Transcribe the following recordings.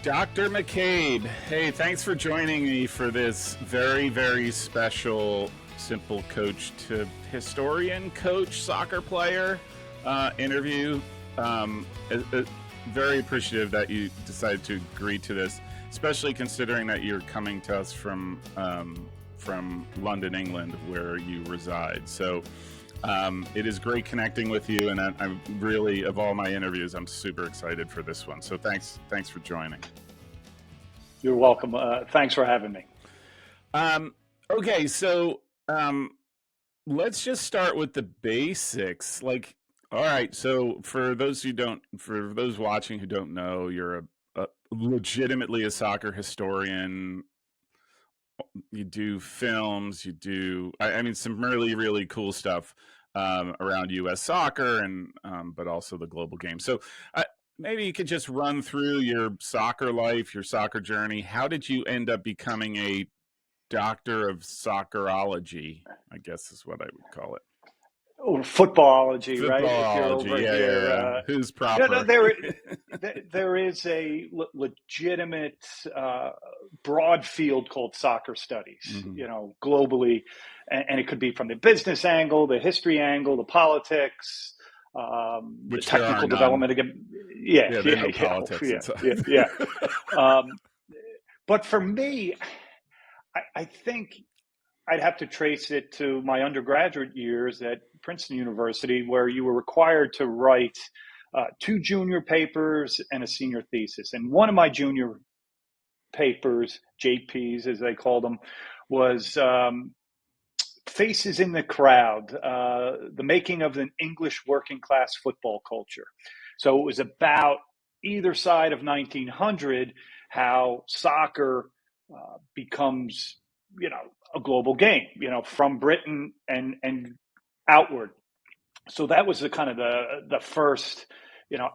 Dr. McCabe, hey, thanks for joining me for this very, very special Simple Coach to Historian Coach Soccer Player interview. Very appreciative that you decided to agree to this, especially considering that you're coming to us from London, England, where you reside. So it is great connecting with you, and I'm really, of all my interviews, I'm super excited for this one. So thanks for joining. You're welcome. Thanks for having me. Okay, so let's just start with the basics. All right, so for those watching who don't know, you're legitimately a soccer historian. You do films, you do, some really, really cool stuff around U.S. soccer and but also the global game. So maybe you could just run through your soccer life, your soccer journey. How did you end up becoming a doctor of soccerology, I guess is what I would call it. Or footballology, right? If you're Footballology, over yeah, here. yeah. Who's proper? There is a legitimate broad field called soccer studies, globally. And it could be from the business angle, the history angle, the politics, Which the technical there are development. Again, no politics. Yeah. But for me, I think I'd have to trace it to my undergraduate years at Princeton University, where you were required to write 2 junior papers and a senior thesis. And one of my junior papers, JPs as they called them, was Faces in the Crowd, the making of an English working class football culture. So it was about either side of 1900, how soccer becomes, a global game, from Britain and outward. So that was the kind of the first,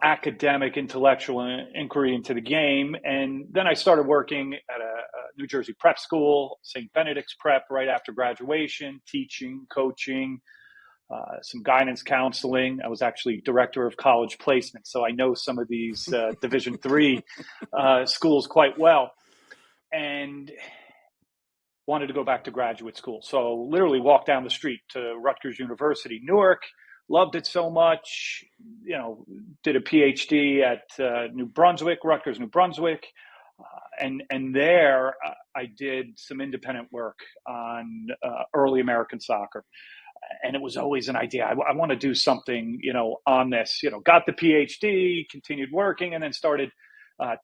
academic intellectual inquiry into the game. And then I started working at a New Jersey prep school, St. Benedict's Prep, right after graduation, teaching, coaching, some guidance counseling. I was actually director of college placement, so I know some of these Division III schools quite well. And wanted to go back to graduate school. So literally walked down the street to Rutgers University, Newark, loved it so much, did a PhD at New Brunswick, Rutgers, New Brunswick. And there I did some independent work on early American soccer. And it was always an idea. I want to do something, on this, got the PhD, continued working, and then started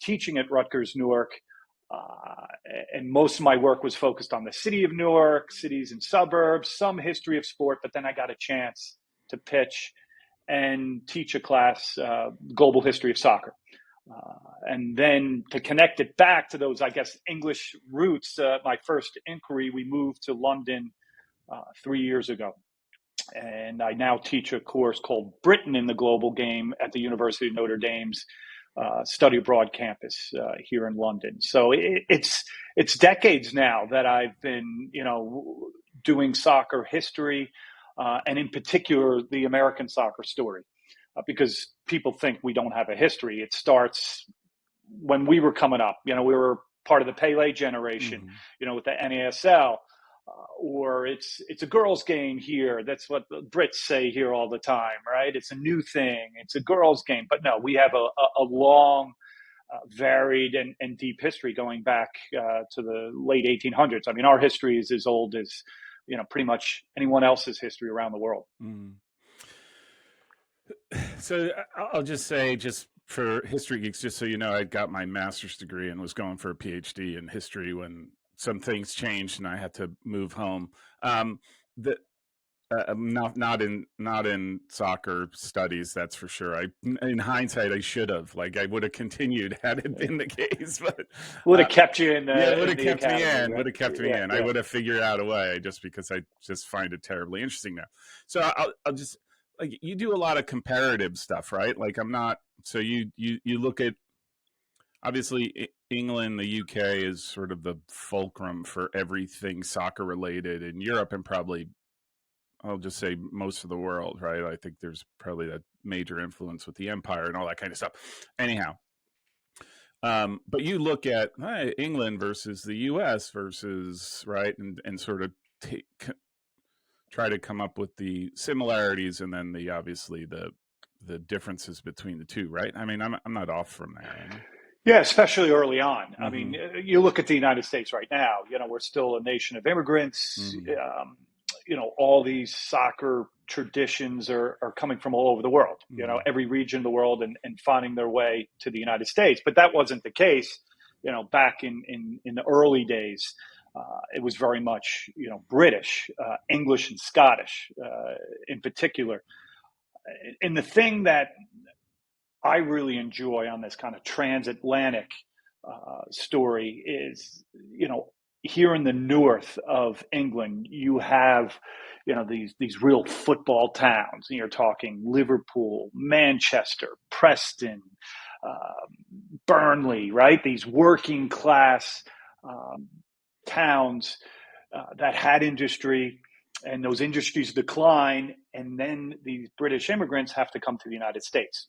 teaching at Rutgers, Newark. And most of my work was focused on the city of Newark, cities and suburbs, some history of sport, but then I got a chance to pitch and teach a class, global history of soccer. And then to connect it back to those, I guess, English roots, my first inquiry, we moved to London 3 years ago. And I now teach a course called Britain in the Global Game at the University of Notre Dame's study abroad campus here in London. So it's decades now that I've been, doing soccer history, and in particular, the American soccer story, because people think we don't have a history. It starts when we were coming up. We were part of the Pele generation, with the NASL. Or it's a girls' game here. That's what the Brits say here all the time, right? It's a new thing. It's a girls' game. But no, we have a long, varied and deep history going back to the late 1800s. I mean, our history is as old as, pretty much anyone else's history around the world. Mm. So I'll just say, just for history geeks, just so you know, I got my master's degree and was going for a PhD in history when some things changed and I had to move home. Not in soccer studies, that's for sure. In hindsight, I should have. I would have continued had it been the case. But would have kept you in. Would have kept me in. Would have kept me in. Yeah. I would have figured out a way, just because I just find it terribly interesting now. So I'll just, you do a lot of comparative stuff, right? I'm not. So you look at, obviously, England, the UK is sort of the fulcrum for everything soccer related in Europe, and probably, I'll just say, most of the world, right? I think there's probably that major influence with the empire and all that kind of stuff. Anyhow, But you look at England versus the U.S. versus right, and sort of try to come up with the similarities and then the obviously the differences between the two, right? I mean, I'm not off from there, am I? Yeah, especially early on. I Mm-hmm. mean, you look at the United States right now, we're still a nation of immigrants. Mm-hmm. All these soccer traditions are coming from all over the world, Mm-hmm. every region of the world, and finding their way to the United States. But that wasn't the case, back in the early days. It was very much, British, English, and Scottish in particular. And the thing that I really enjoy on this kind of transatlantic story is, here in the north of England, you have, these real football towns. And you're talking Liverpool, Manchester, Preston, Burnley, right? These working class um, towns that had industry, and those industries decline, and then these British immigrants have to come to the United States,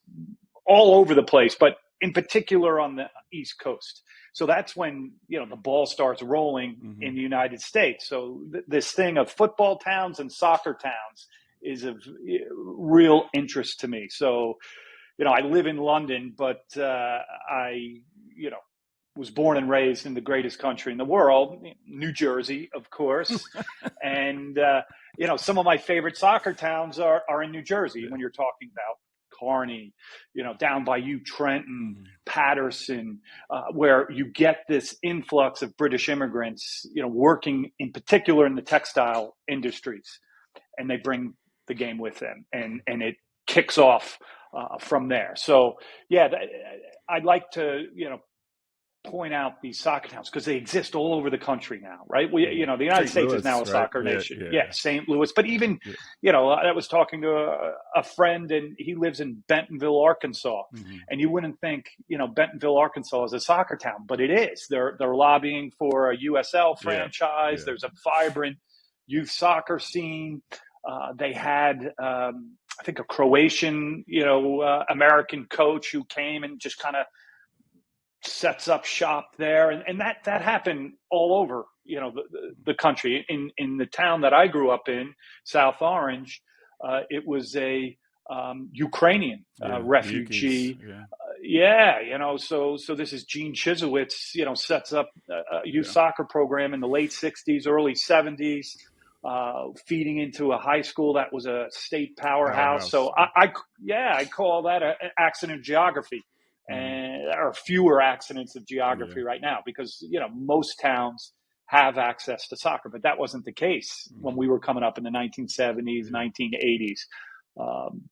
all over the place, but in particular on the East Coast. So that's when the ball starts rolling Mm-hmm. in the United States. So this thing of football towns and soccer towns is of real interest to me. So I live in London, but I was born and raised in the greatest country in the world, New Jersey, of course. And some of my favorite soccer towns are in New Jersey. Yeah. When you're talking about Kearney, down by you, Trenton, Mm-hmm. Patterson, where you get this influx of British immigrants, working in particular in the textile industries, and they bring the game with them, and it kicks off from there. So yeah, I'd like to point out these soccer towns because they exist all over the country now, right? The United St. States is now Louis, a right? soccer Yeah, nation. yeah, Yeah, St. Louis, but even, yeah. I was talking to a friend, and he lives in Bentonville, Arkansas, Mm-hmm. and you wouldn't think, Bentonville, Arkansas is a soccer town, but it is. They're lobbying for a USL Yeah, franchise. yeah. There's a vibrant youth soccer scene. They had, I think, a Croatian, American coach who came and just kind of sets up shop there, and that happened all over the country. In the town that I grew up in, South Orange, it was a Ukrainian Yeah, the Yukies. refugee. Yeah, Yeah, so this is Gene Chisowitz, sets up a youth yeah. soccer program in the late 60s, early 70s, feeding into a high school that was a state powerhouse. Powerhouse. So I call that an accident of geography, Mm-hmm. and there are fewer accidents of Yeah. geography right now because, most towns have access to soccer, but that wasn't the case when Mm-hmm. we were coming up in the 1970s, Yeah. 1980s. Um,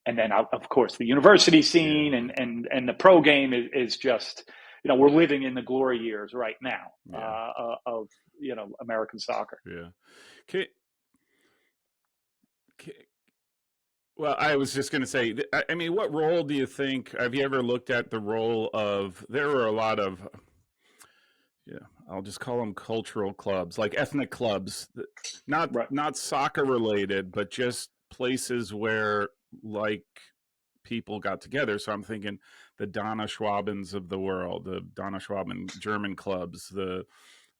and then, of course, the university Yeah. scene and the pro game is just, we're living in the glory years right now Yeah. of American soccer. Yeah. Okay. Okay. Well, I was just going to say, I mean, what role do you think? Have you ever looked at the role of? There were a lot of, yeah, I'll just call them cultural clubs, like ethnic clubs, not Right. not soccer related, but just places where like people got together. So I'm thinking the Donna Schwabens of the world, the Donna Schwaben German clubs, the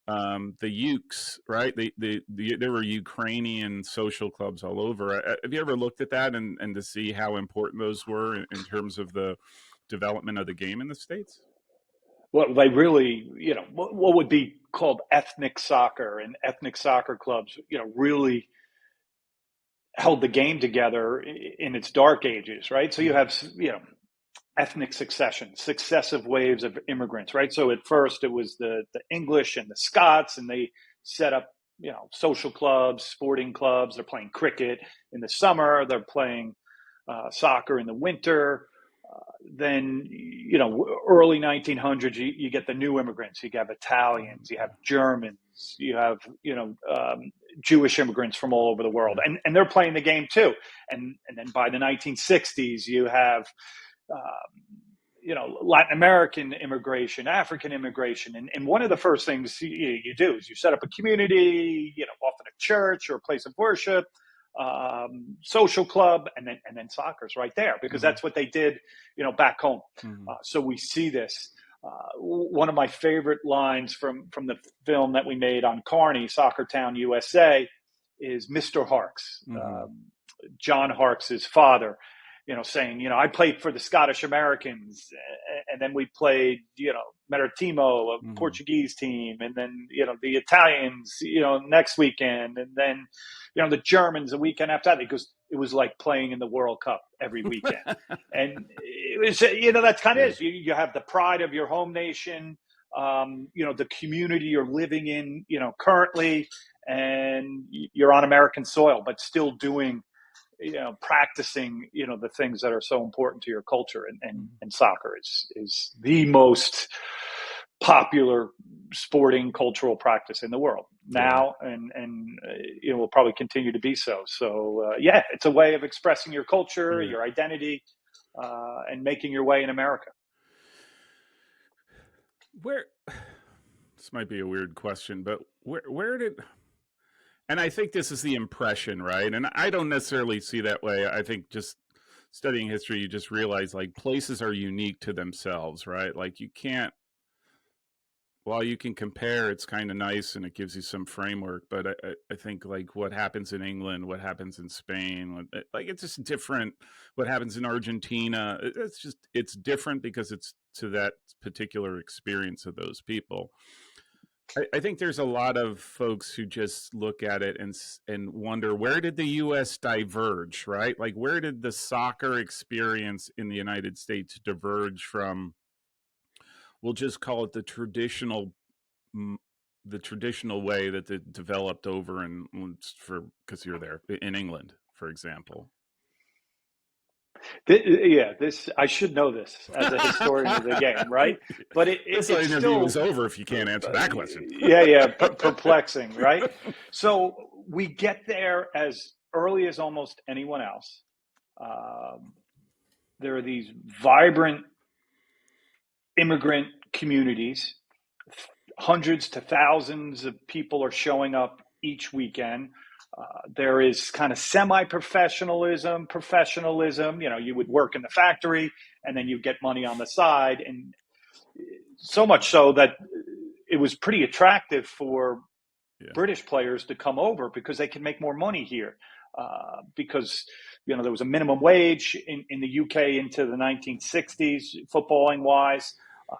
Ukes, right? There were Ukrainian social clubs all over. Have you ever looked at that and to see how important those were in terms of the development of the game in the States? What they really, what would be called ethnic soccer and ethnic soccer clubs, really held the game together in its dark ages, right? So you Mm-hmm. have, ethnic succession, successive waves of immigrants, right? So at first it was the English and the Scots, and they set up, social clubs, sporting clubs. They're playing cricket in the summer. They're playing soccer in the winter. Then, early 1900s, you get the new immigrants. You have Italians, you have Germans, you have, Jewish immigrants from all over the world, Yeah. and they're playing the game too. And then by the 1960s, you have Latin American immigration, African immigration. And one of the first things you do is you set up a community, often a church or a place of worship, social club, and then soccer's right there because Mm-hmm. that's what they did, back home. Mm-hmm. So we see this. One of my favorite lines from the film that we made on Carney, Soccer Town, USA, is Mr. Harkes, Mm-hmm. John Harkes' father, saying, I played for the Scottish Americans, and then we played, Maritimo, a Mm-hmm. Portuguese team, and then, the Italians, next weekend, and then, the Germans a weekend after that. Because it was like playing in the World Cup every weekend. And it was, that's kind of Yeah. is. You have the pride of your home nation, the community you're living in, currently, and you're on American soil, but still doing, practicing, the things that are so important to your culture. And soccer is the most popular sporting cultural practice in the world Yeah. now, and it will probably continue to be so. So yeah, it's a way of expressing your culture, Yeah. your identity, and making your way in America. Where this might be a weird question, but where did and I think this is the impression, right? And I don't necessarily see that way. I think just studying history, you just realize like places are unique to themselves, right? Like you can't, while you can compare, it's kind of nice and it gives you some framework. But I think like what happens in England, what happens in Spain, like it's just different. What happens in Argentina, it's different because it's to that particular experience of those people. I think there's a lot of folks who just look at it and wonder where did the U.S. diverge, right? Like where did the soccer experience in the United States diverge from? We'll just call it the traditional way that it developed over in for because you're there in England, for example. Yeah, this I should know this as a historian of the game, right? But This it's interview is still, over if you can't answer that question. yeah, perplexing, right? So we get there as early as almost anyone else. Um, there are these vibrant immigrant communities. Hundreds to thousands of people are showing up each weekend. There is kind of semi-professionalism, professionalism. You would work in the factory and then you get money on the side, and so much so that it was pretty attractive for Yeah. British players to come over because they can make more money here. Because there was a minimum wage in the UK into the 1960s, footballing wise.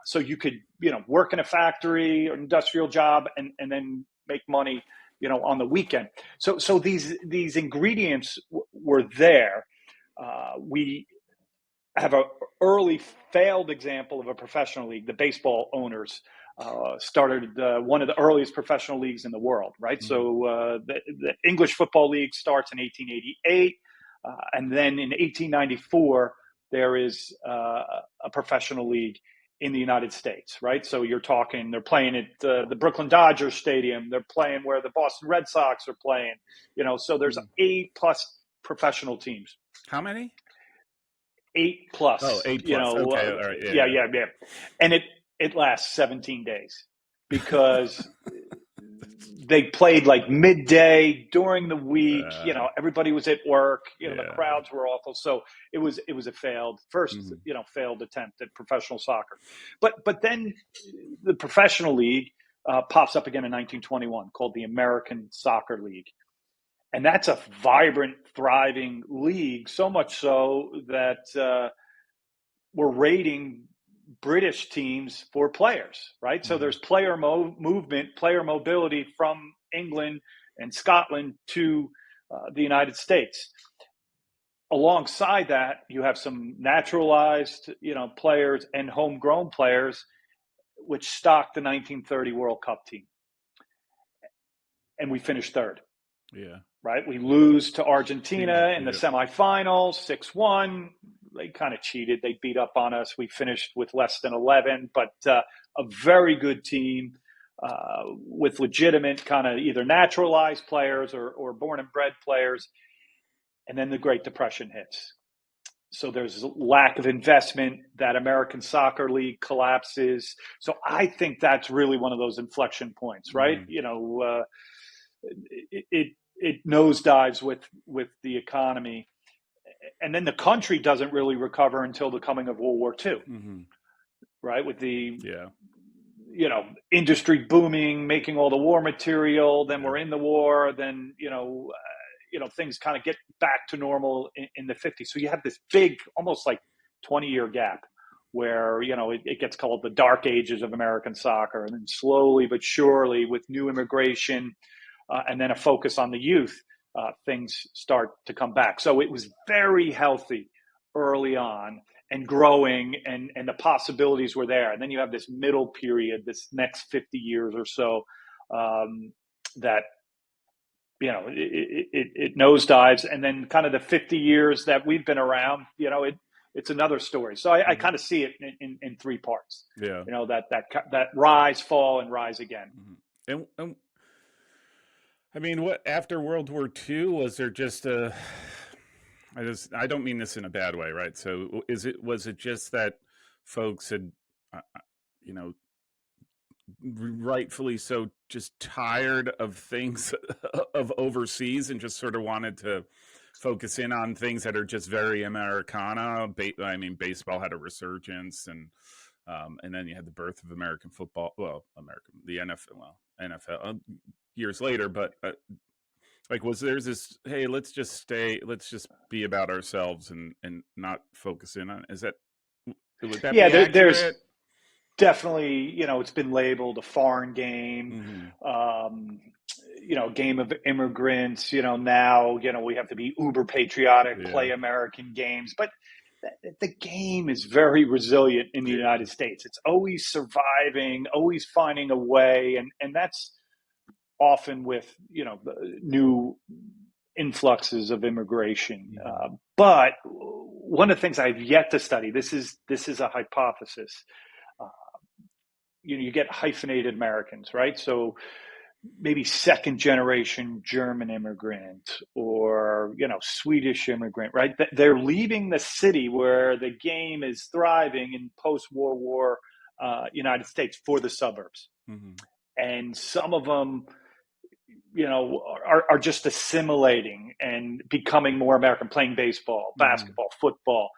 So you could work in a factory or industrial job and then make money on the weekend. So these ingredients were there. We have an early failed example of a professional league. The baseball owners started one of the earliest professional leagues in the world, right? Mm-hmm. So the English Football League starts in 1888, and then in 1894 there is a professional league in the United States, right? So you're talking, they're playing at the Brooklyn Dodgers Stadium, they're playing where the Boston Red Sox are playing, so there's 8+ professional teams. How many? 8 Oh, plus, 8+. Okay, all right, yeah, yeah. yeah. And it lasts 17 days because they played like midday during the week. Everybody was at work. The Yeah. crowds were awful. So it was a Mm-hmm. failed attempt at professional soccer. But then the professional league pops up again in 1921, called the American Soccer League. And that's a vibrant, thriving league, so much so that we're rating British teams for players, right? So Mm-hmm. there's player movement, player mobility from England and Scotland to the United States. Alongside that, you have some naturalized, players and homegrown players, which stock the 1930 World Cup team. And we finished third. Yeah. Right? We lose to Yeah. Argentina in the Yeah. semifinals, 6-1. They kind of cheated. They beat up on us. We finished with less than 11, but a very good team with legitimate kind of either naturalized players or born and bred players. And then the Great Depression hits. So there's lack of investment. That American Soccer League collapses. So I think that's really one of those inflection points, right? Mm-hmm. It nosedives with the economy, and then the country doesn't really recover until the coming of World War II. Mm-hmm. right? With the Yeah. industry booming, making all the war material. Then Yeah. we're in the war. Then things kind of get back to normal in the 50s. So you have this big, almost like 20-year gap where it gets called the dark ages of American soccer, and then slowly but surely, with new immigration and then a focus on the youth, things start to come back. So it was very healthy early on and growing, and the possibilities were there. And then you have this middle period, this next 50 years or so, that it nosedives, and then kind of the 50 years that we've been around, it's another story. So I Mm-hmm. kind of see it in three parts. Yeah. That rise, fall, and rise again. Mm-hmm. And I mean, what after World War II was there just a? I don't mean this in a bad way, right? So was it just that folks had, you know, rightfully so, just tired of things of overseas and just sort of wanted to focus in on things that are just very Americana. I mean, baseball had a resurgence, and then you had the birth of American football. Well, the NFL years later, but like, was there's this? Hey, let's just be about ourselves and not focus in on. Would that Yeah, be there's accurate? definitely, it's been labeled a foreign game, Mm-hmm. game of immigrants. Now, we have to be uber patriotic, Yeah, play American games, but the game is very resilient in the yeah, United States. It's always surviving, always finding a way, and that's often with new influxes of immigration. mm-hmm. But one of the things I've yet to study, this is a hypothesis. Uh, you get hyphenated Americans, right? So maybe second generation German immigrant, or Swedish immigrant, right? They're leaving the city where the game is thriving in post-World War United States for the suburbs, Mm-hmm. and some of them are just assimilating and becoming more American, playing baseball, Mm-hmm. basketball, football.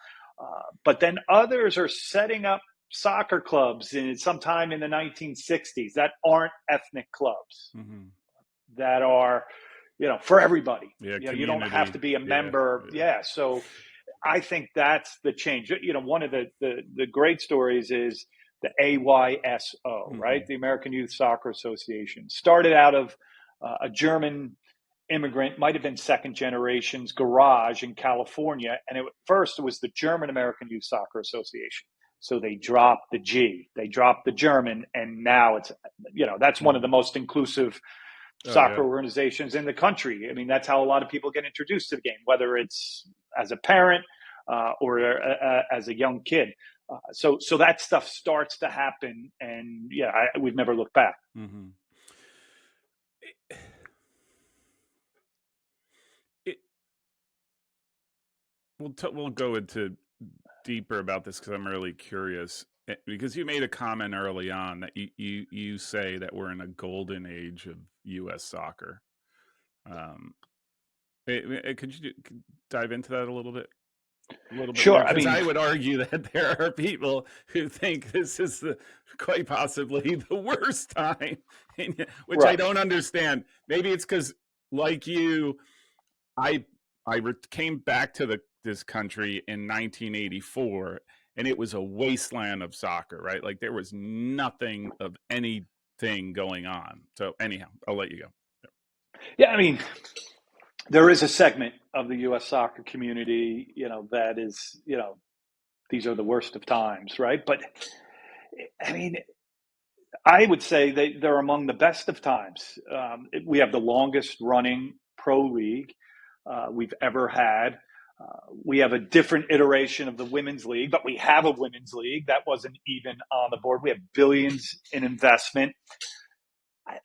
But then others are setting up soccer clubs sometime in the 1960s that aren't ethnic clubs, Mm-hmm. that are, for everybody. Yeah, You don't have community. to be a Yeah, member. yeah. Yeah. So I think that's the change. One of the great stories is the AYSO, right? Mm-hmm. The American Youth Soccer Association started out of a German immigrant, might have been second generation's garage in California. And at first it was the German American Youth Soccer Association. So they dropped the G, they dropped the German, and now it's, that's one of Mm-hmm. the most inclusive Oh yeah. soccer organizations in the country. I mean, that's how a lot of people get introduced to the game, whether it's as a parent or as a young kid. So that stuff starts to happen, and we've never looked back. Mm-hmm. It, we'll go into deeper about this because I'm really curious. Because you made a comment early on that you say that we're in a golden age of U.S. soccer. Um, could you dive into that a little bit? A little bit more, Sure. I because mean, I would argue that there are people who think this is quite possibly the worst time, which I right. don't understand. Maybe it's because, like you, I came back to this country in 1984, and it was a wasteland of soccer, right? Like there was nothing of anything going on. So anyhow, I'll let you go. Yeah. I mean, there is a segment of the U.S. soccer community, that is, these are the worst of times, right? But I mean, I would say they're among the best of times. We have the longest running pro league we've ever had. We have a different iteration of the women's league, but we have a women's league that wasn't even on the board. We have billions in investment.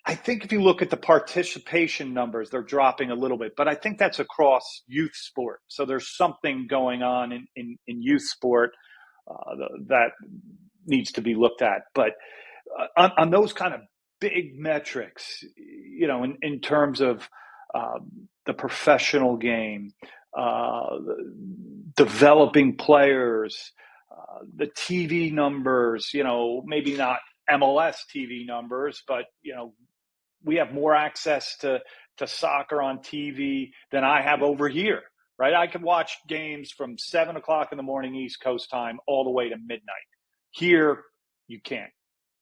I think if you look at the participation numbers, they're dropping a little bit, but I think that's across youth sport. So there's something going on in youth sport that needs to be looked at. But on those kind of big metrics, in terms of the professional game, developing players, the TV numbers, maybe not MLS TV numbers, but we have more access to soccer on TV than I have over here. Right, I can watch games from 7 o'clock in the morning East Coast time all the way to midnight. Here, you can't,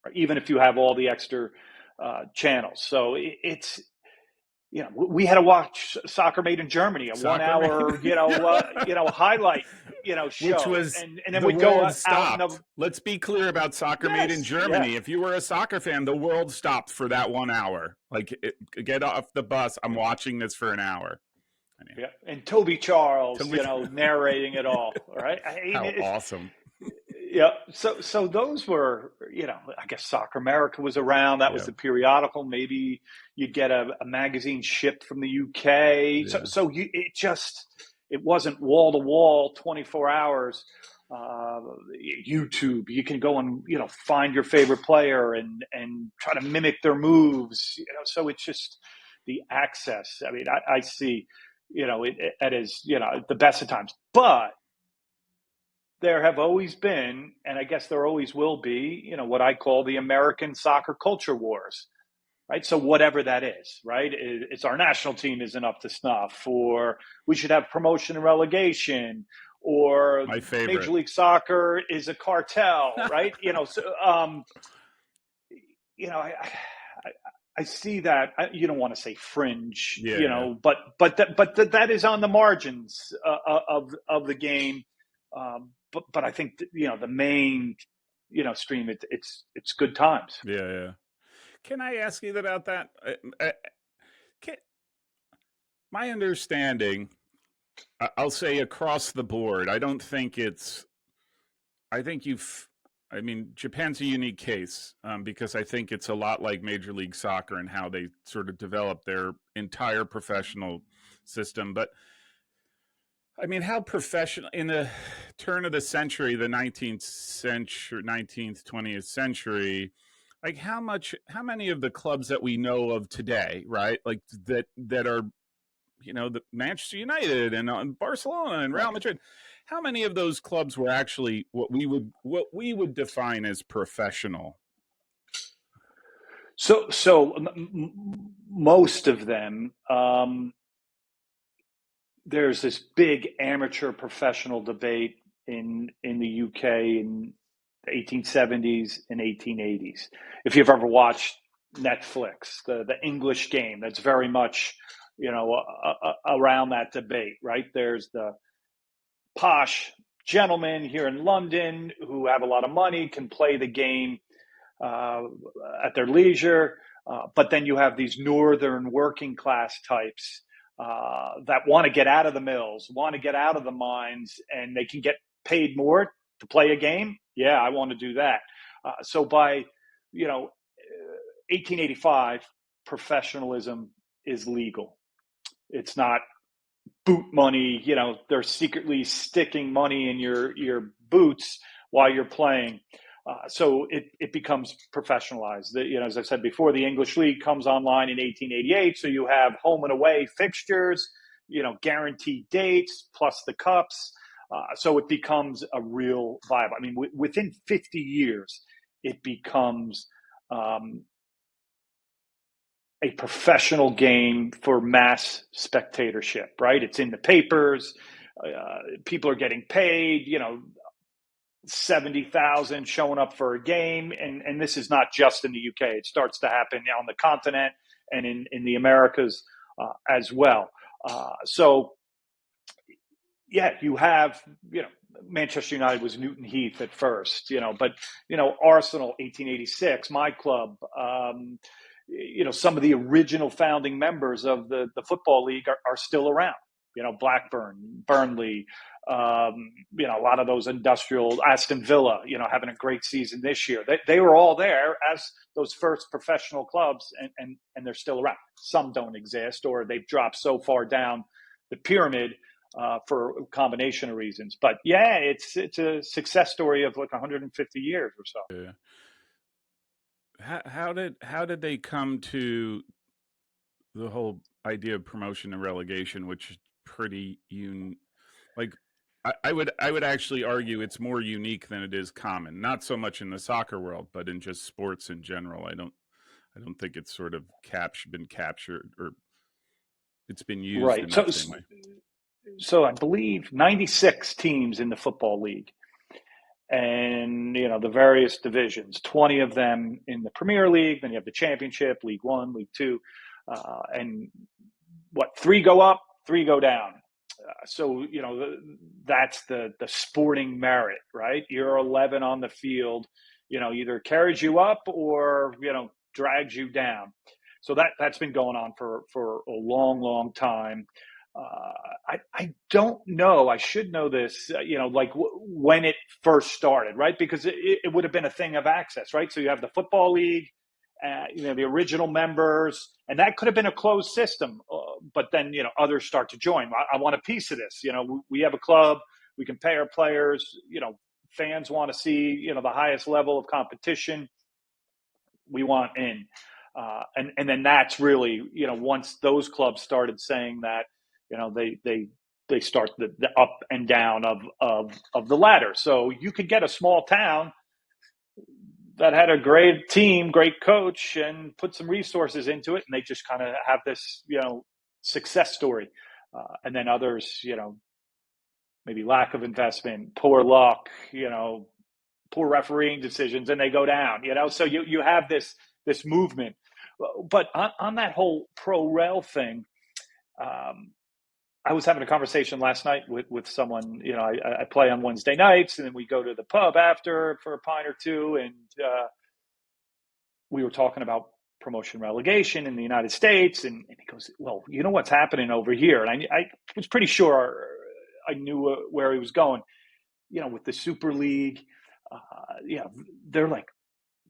right? Even if you have all the extra channels. So it's we had to watch Soccer Made in Germany, a one Soccer made, hour highlight which show, was and then the we'd go world out in the stopped. Let's be clear about Soccer Made in yes, yeah, Germany. If you were a soccer fan, the world stopped for that 1 hour. Like, get off the bus. I'm watching this for an hour. yeah, and Toby Charles, Totally. narrating it all. Right, How awesome. yeah. So those were, I guess Soccer America was around. That was Yeah. the periodical. Maybe you'd get a magazine shipped from the UK. Yeah. It wasn't wall to wall 24 hours. Uh, YouTube, you can go and find your favorite player and try to mimic their moves. So it's just the access. I mean, I see, it is the best of times, but there have always been, and I guess there always will be, what I call the American soccer culture wars, right? So whatever that is, right? It's our national team isn't up to snuff, or we should have promotion and relegation, or My Major favorite. League Soccer is a cartel, right? I see that. You don't want to say fringe, Yeah. but that is on the margins of the game. But I think the main stream, it's good times. Yeah. Yeah. Can I ask you about that? Can, my understanding, I'll say across the board, I don't think it's. I think you've. I mean, Japan's a unique case because I think it's a lot like Major League Soccer and how they sort of develop their entire professional system. But I mean, how professional in the turn of the century, the 19th century, 19th, 20th century, like how many of the clubs that we know of today, right? Like that are, the Manchester United and Barcelona and Right. Real Madrid. How many of those clubs were actually what we would define as professional? Most of them. There's this big amateur professional debate in the UK in the 1870s and 1880s. If you've ever watched Netflix, the English game, that's very much around that debate, right? There's the posh gentlemen here in London who have a lot of money, can play the game uh, at their leisure. But then you have these northern working class types that want to get out of the mills, want to get out of the mines, and they can get paid more to play a game. Yeah, I want to do that. So by 1885, professionalism is legal. It's not boot money. They're secretly sticking money in your boots while you're playing. So it becomes professionalized. As I said before, the English League comes online in 1888. So you have home and away fixtures, guaranteed dates plus the cups. So it becomes a real vibe. I mean, within 50 years, it becomes a professional game for mass spectatorship, right? It's in the papers. People are getting paid, 70,000 showing up for a game. And this is not just in the UK. It starts to happen on the continent and in the Americas as well. So, yeah, you have, Manchester United was Newton Heath at first, but, Arsenal, 1886, my club, some of the original founding members of the Football League are still around. Blackburn, Burnley, a lot of those industrial, Aston Villa, having a great season this year. They were all there as those first professional clubs, and they're still around. Some don't exist, or they've dropped so far down the pyramid for a combination of reasons. But yeah, it's a success story of like 150 years or so. Yeah. How did they come to the whole idea of promotion and relegation, which is pretty like I would actually argue it's more unique than it is common. Not so much in the soccer world, but in just sports in general. I don't think it's sort of been captured, or it's been used Right. in that same way. So I believe 96 teams in the football league, and the various divisions. 20 of them in the Premier League. Then you have the Championship, League One, League Two, and three go up, three go down. So that's the sporting merit, right? You're 11 on the field, either carries you up or drags you down. So that's been going on for a long time. I don't know. I should know this. When it first started, right? Because it would have been a thing of access, right? So you have the football league, the original members, and that could have been a closed system. But then others start to join. I want a piece of this. We have a club. We can pay our players. Fans want to see the highest level of competition. We want in. And then that's really, once those clubs started saying that, they start the up and down of the ladder. So you could get a small town that had a great team, great coach, and put some resources into it, and they just kind of have this, success story. And then others, maybe lack of investment, poor luck, poor refereeing decisions, and they go down. So you have this movement. But on that whole pro rel thing, I was having a conversation last night with someone. I play on Wednesday nights, and then we go to the pub after for a pint or two, and we were talking about promotion relegation in the United States, and he goes, "Well, you know what's happening over here?" And I was pretty sure I knew where he was going. With the Super League, they're like,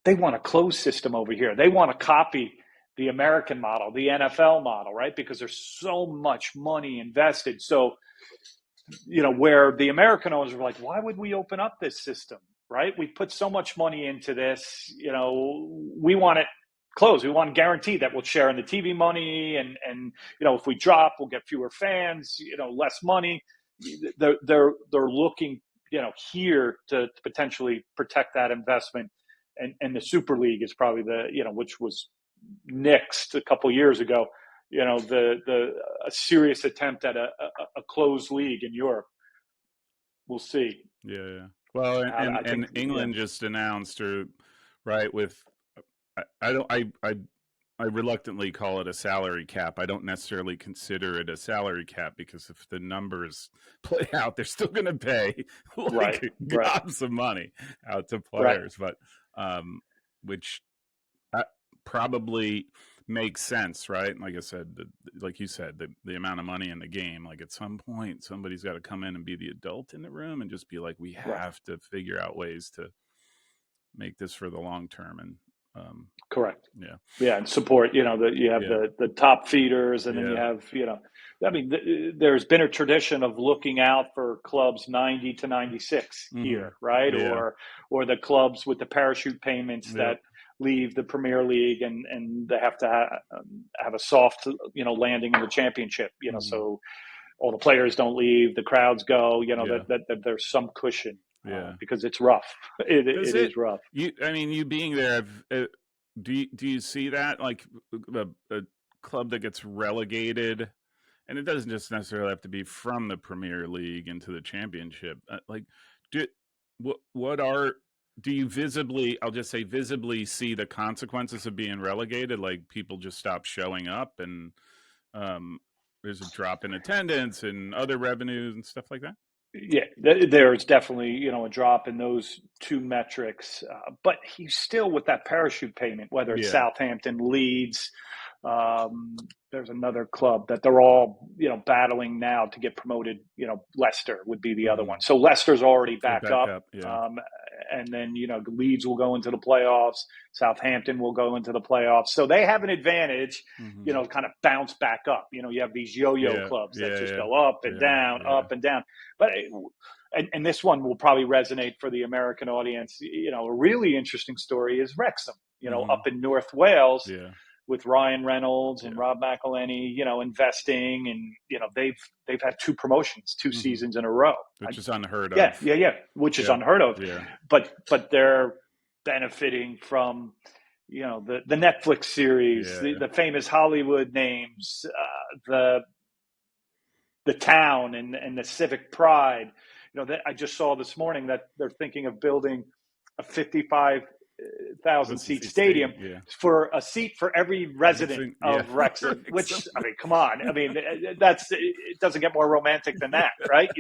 they want a closed system over here. They want to copy the American model, the NFL model, right? Because there's so much money invested. So, where the American owners were like, why would we open up this system, right? We put so much money into this, we want it closed. We want to guarantee that we'll share in the TV money. And if we drop, we'll get fewer fans, less money. They're looking, here to potentially protect that investment. And the Super League is probably which was nixed a couple years ago. A serious attempt at a closed league in Europe. We'll see. Yeah. Well, and England just announced, or right, with I don't I reluctantly call it a salary cap. I don't necessarily consider it a salary cap, because if the numbers play out, they're still going to pay like right. gobs of money out to players, but which probably makes sense, right? Like I said, like you said, the amount of money in the game. Like at some point, somebody's got to come in and be the adult in the room and just be like, we have to figure out ways to make this for the long term. And correct. Yeah, and support. You have the top feeders, and then you have there's been a tradition of looking out for clubs 90 to 96 here, right? Or the clubs with the parachute payments that leave the Premier League, and they have to have a soft landing in the Championship. So all the players don't leave, the crowds go. That there's some cushion. Because it's rough. It is rough. You being there, do you see that, like a club that gets relegated, and it doesn't just necessarily have to be from the Premier League into the Championship? Do you visibly, I'll just say visibly, see the consequences of being relegated? Like people just stop showing up, and there's a drop in attendance and other revenues and stuff like that? Yeah, there's definitely, a drop in those two metrics. But he's still with that parachute payment, whether it's Southampton, Leeds. There's another club that they're all, battling now to get promoted. Leicester would be the other one. So Leicester's already back up. And then, Leeds will go into the playoffs. Southampton will go into the playoffs. So they have an advantage, kind of bounce back up. You have these yo-yo clubs that just go up and down, up and down. But and this one will probably resonate for the American audience. A really interesting story is Wrexham, up in North Wales. with Ryan Reynolds and Rob McElhenney, investing, and they've had two promotions, two Mm-hmm. seasons in a row. Which is unheard Yeah, of. which is Yeah. unheard of. Yeah. But they're benefiting from the Netflix series, Yeah. the famous Hollywood names, the town and the civic pride. That I just saw this morning that they're thinking of building a 55,000 seat stadium Yeah. for a seat for every resident Yeah. of Wrexham. Which, I mean, come on. I mean, it doesn't get more romantic than that, right?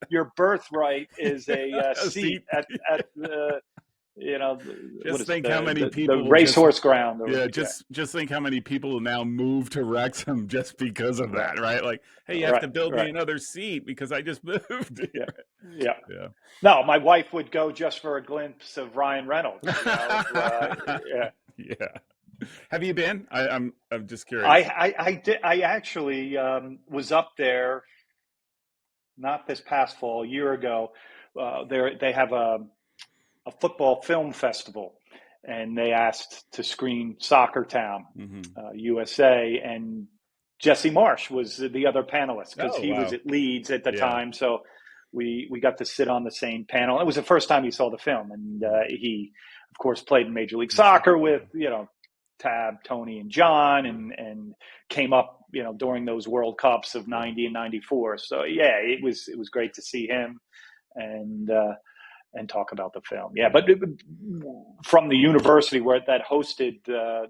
Your birthright is a A seat seat. at the what Just is it, think how many the people will racehorse ground. just think how many people will now move to Wrexham just because of Right, that, right? Like, hey, you have right, to build me right. another seat because I just moved. Yeah, yeah. Yeah. No, my wife would go just for a glimpse of Ryan Reynolds. Yeah. Yeah. Have you been? I'm just curious. I did. I actually was up there not this past fall, a year ago. They have a football film festival, and they asked to screen Soccer Town, Mm-hmm. USA, and Jesse Marsh was the other panelist because Oh he was wow. at Leeds at the Yeah. time. So we got to sit on the same panel. It was the first time he saw the film, and he, of course, played in Major League Soccer with Tab, Tony, and John, and came up during those World Cups of '90 and '94. So yeah, it was great to see him and talk about the film. Yeah, but from the university where that hosted the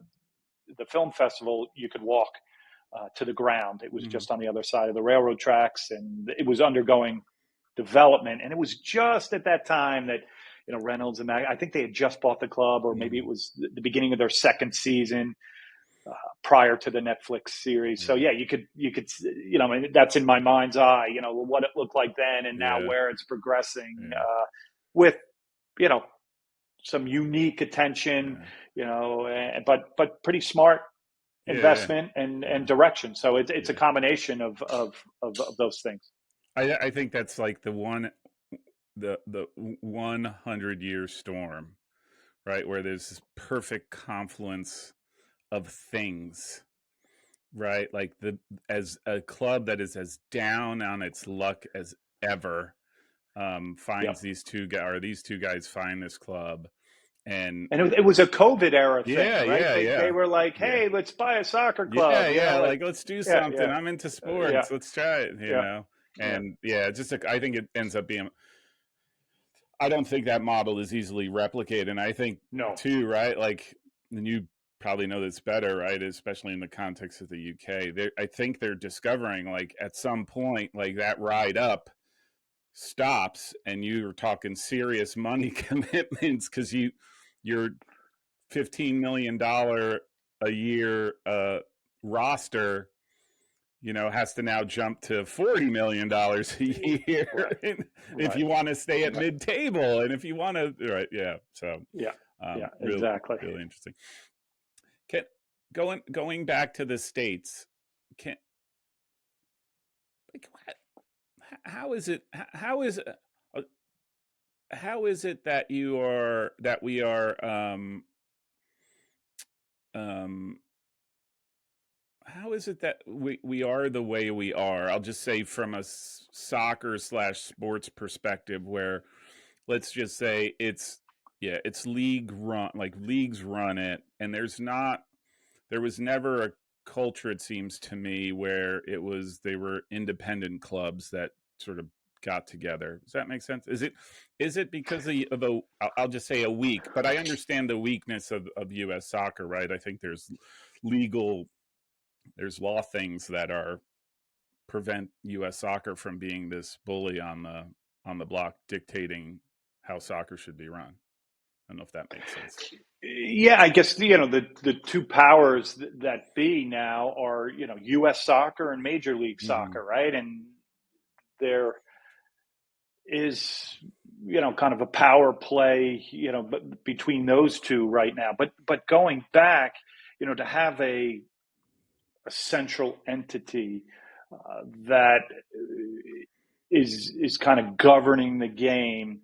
film festival, you could walk to the ground. It was just on the other side of the railroad tracks, and it was undergoing development. And it was just at that time that Reynolds and I think they had just bought the club, or maybe it was the beginning of their second season prior to the Netflix series. So yeah, you could and that's in my mind's eye. What it looked like then, and now where it's progressing with some unique attention, but pretty smart investment and direction. So it's a combination of those things. I think that's like the 100-year storm, right? Where there's this perfect confluence of things, right? Like as a club that is as down on its luck as ever finds these two guys find this club. And it was a COVID era thing, yeah, right? yeah, They yeah. were like, Yeah. hey, let's buy a soccer Yeah, club. yeah. Like, let's do something. I'm into sports. Let's try it, And just I think it ends up being. I don't think that model is easily replicated, and I think too, right? Like, and you probably know this better, right? Especially in the context of the UK. I think they're discovering, like, at some point, like that ride up stops, and you're talking serious money commitments because you're $15 million a year roster, has to now jump to $40 million a year if you want to stay at mid-table, and if you want to, right? Yeah. So really, exactly. really interesting. Going back to the States, how is it that we are how is it that we are the way we are? I'll just say from a soccer/sports perspective, where let's just say it's league run, like leagues run it, and there was never a culture, it seems to me, where they were independent clubs that sort of got together. Does that make sense? Is it because I'll just say a weak, but I understand the weakness of U.S. soccer, right? I think there's law things that prevent U.S. soccer from being this bully on the block dictating how soccer should be run. I don't know if that makes sense. Yeah, I guess the two powers that be now are U.S. soccer and Major League Soccer, right? And there is kind of a power play between those two right now. But going back, to have a central entity that is kind of governing the game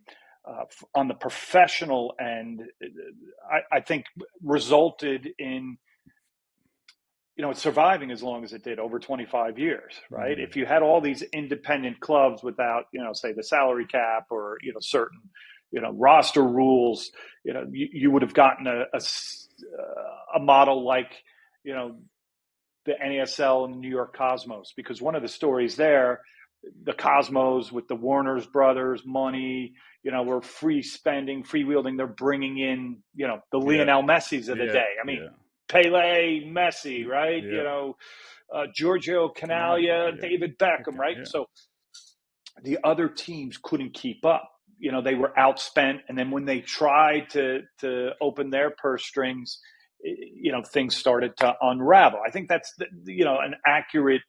on the professional end, I think resulted in it's surviving as long as it did, over 25 years, right? Mhm. If you had all these independent clubs without, say the salary cap or, certain, roster rules, you would have gotten a model like, the NASL and the New York Cosmos, because one of the stories there, the Cosmos with the Warner's brothers money, were free spending, freewheeling. They're bringing in, the Yeah. Lionel Messis of the Yeah. day. I mean, Yeah. Pele, Messi, right? Yeah. Giorgio Canalia. Canaglia, Yeah. David Beckham, Okay. right? Yeah. So the other teams couldn't keep up. They were outspent, and then when they tried to open their purse strings, things started to unravel. I think that's an accurate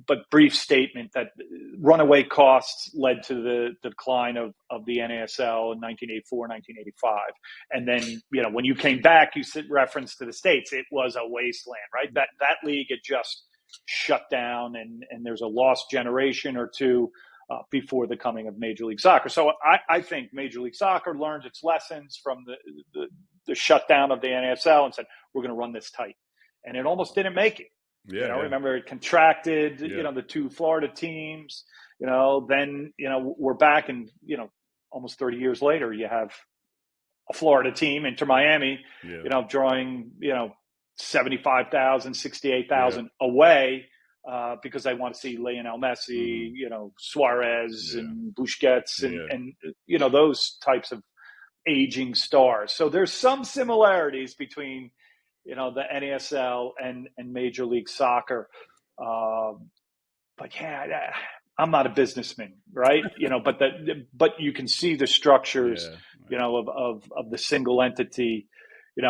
but brief statement that runaway costs led to the decline of the NASL in 1984, 1985. And then, when you came back, you said reference to the States, it was a wasteland, right? That league had just shut down, and there's a lost generation or two before the coming of Major League Soccer. So I think Major League Soccer learned its lessons from the shutdown of the NASL and said, we're going to run this tight. And it almost didn't make it. Yeah. Yeah. Remember it contracted, Yeah. the two Florida teams, then, we're back and, almost 30 years later, you have a Florida team, Inter Miami, Yeah. drawing, 75,000, Yeah. 68,000 away because they want to see Lionel Messi, Mhm. Suarez Yeah. and Busquets Yeah. and, those types of aging stars. So there's some similarities between the NASL and Major League Soccer. But yeah, I'm not a businessman, right? But you can see the structures, Yeah. of the single entity,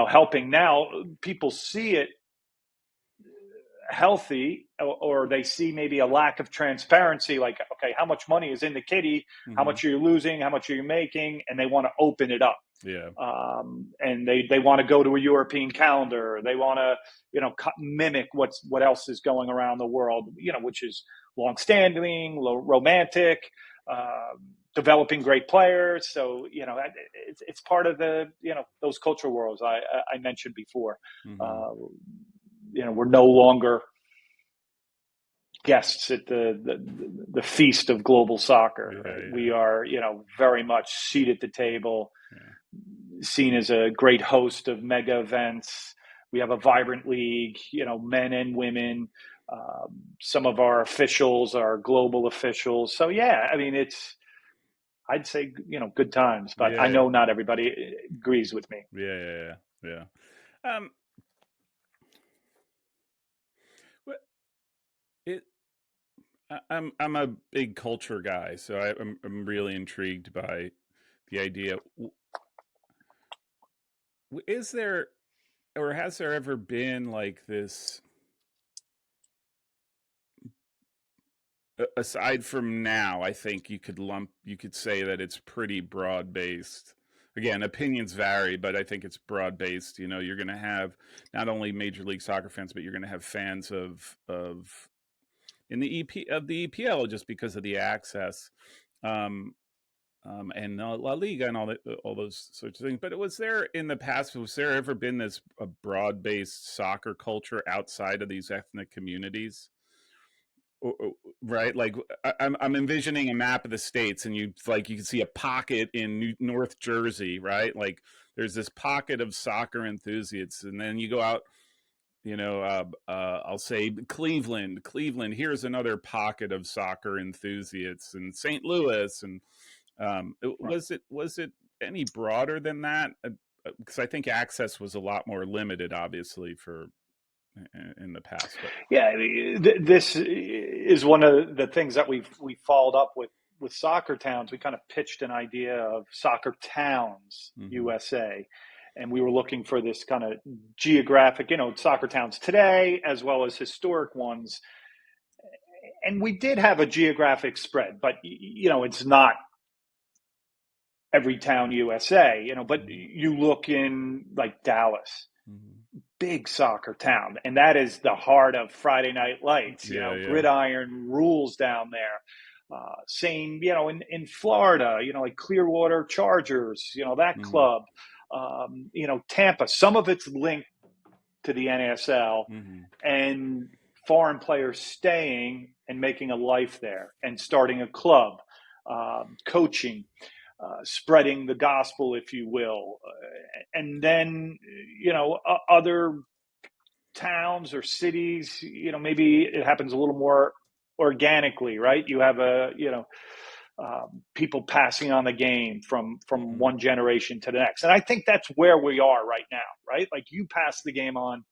helping. Now people see it healthy, or they see maybe a lack of transparency, like, okay, how much money is in the kitty, how Mhm. much are you losing, how much are you making, and they want to open it up. Yeah. And they want to go to a European calendar. They want to, mimic what else is going around the world, which is longstanding, romantic, developing great players. So it's part of the those cultural worlds I mentioned before. Mhm. Uh, we're no longer guests at the feast of global soccer. Yeah. Right? Yeah. We are very much seated at the table, Yeah. seen as a great host of mega events. We have a vibrant league, men and women. Some of our officials are global officials. So yeah, I mean, I'd say, good times, but I Yeah. know not everybody agrees with me. Yeah. Yeah. Yeah. Um. What it. I'm a big culture guy, so I'm really intrigued by the idea. Is there, or has there ever been like this, aside from now? I think you could say that it's pretty broad based. Again, opinions vary, but I think it's broad based. You're going to have not only Major League Soccer fans, but you're going to have fans of in the EPL, just because of the access. Um, and La Liga and all those sorts of things. But was there in the past? Was there ever been this a broad-based soccer culture outside of these ethnic communities? Right, like I'm envisioning a map of the states, and you can see a pocket in North Jersey, right? Like there's this pocket of soccer enthusiasts, and then you go out. I'll say Cleveland. Cleveland. Here's another pocket of soccer enthusiasts, and St. Louis, and Right. was it any broader than that? Because I think access was a lot more limited, obviously, for in the past. But Yeah, this is one of the things that we followed up with Soccer Towns. We kind of pitched an idea of Soccer Towns hmm USA, and we were looking for this kind of geographic, soccer towns today as well as historic ones. And we did have a geographic spread, but it's not every town USA. But hmm you look in like Dallas, hmm big soccer town, and that is the heart of Friday Night Lights. yeah, yeah, Gridiron rules down there. Same, in Florida, like Clearwater Chargers, that hmm club. Tampa. Some of it's linked to the NSL, Mhm. and foreign players staying and making a life there and starting a club, coaching, spreading the gospel, if you will. And then, other towns or cities, maybe it happens a little more organically, right? You have people passing on the game from Mhm. one generation to the next. And I think that's where we are right now, right? Like, you pass the game on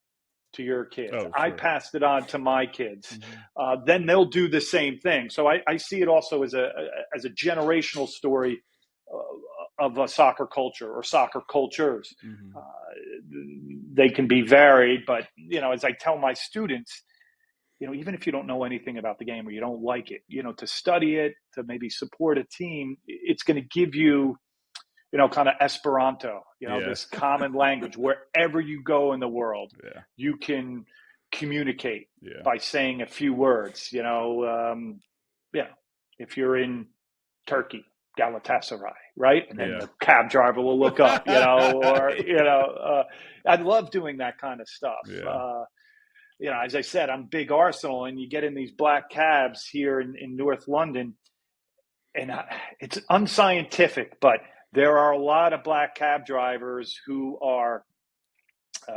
to your kids. Oh, I sure. passed it on to my kids. Mhm. Then they'll do the same thing. So I see it also as a generational story of a soccer culture or soccer cultures. Mhm. Uh, they can be varied, but as I tell my students, even if you don't know anything about the game or you don't like it, to study it, to maybe support a team, it's going to give you, kind of Esperanto, Yeah. this common language. Wherever you go in the world, Yeah. you can communicate Yeah. by saying a few words. If you're in Turkey, Galatasaray, right? And then Yeah. the cab driver will look up, or, I love doing that kind of stuff. Yeah. As I said, I'm big Arsenal, and you get in these black cabs here in North London, and it's unscientific, but there are a lot of black cab drivers who are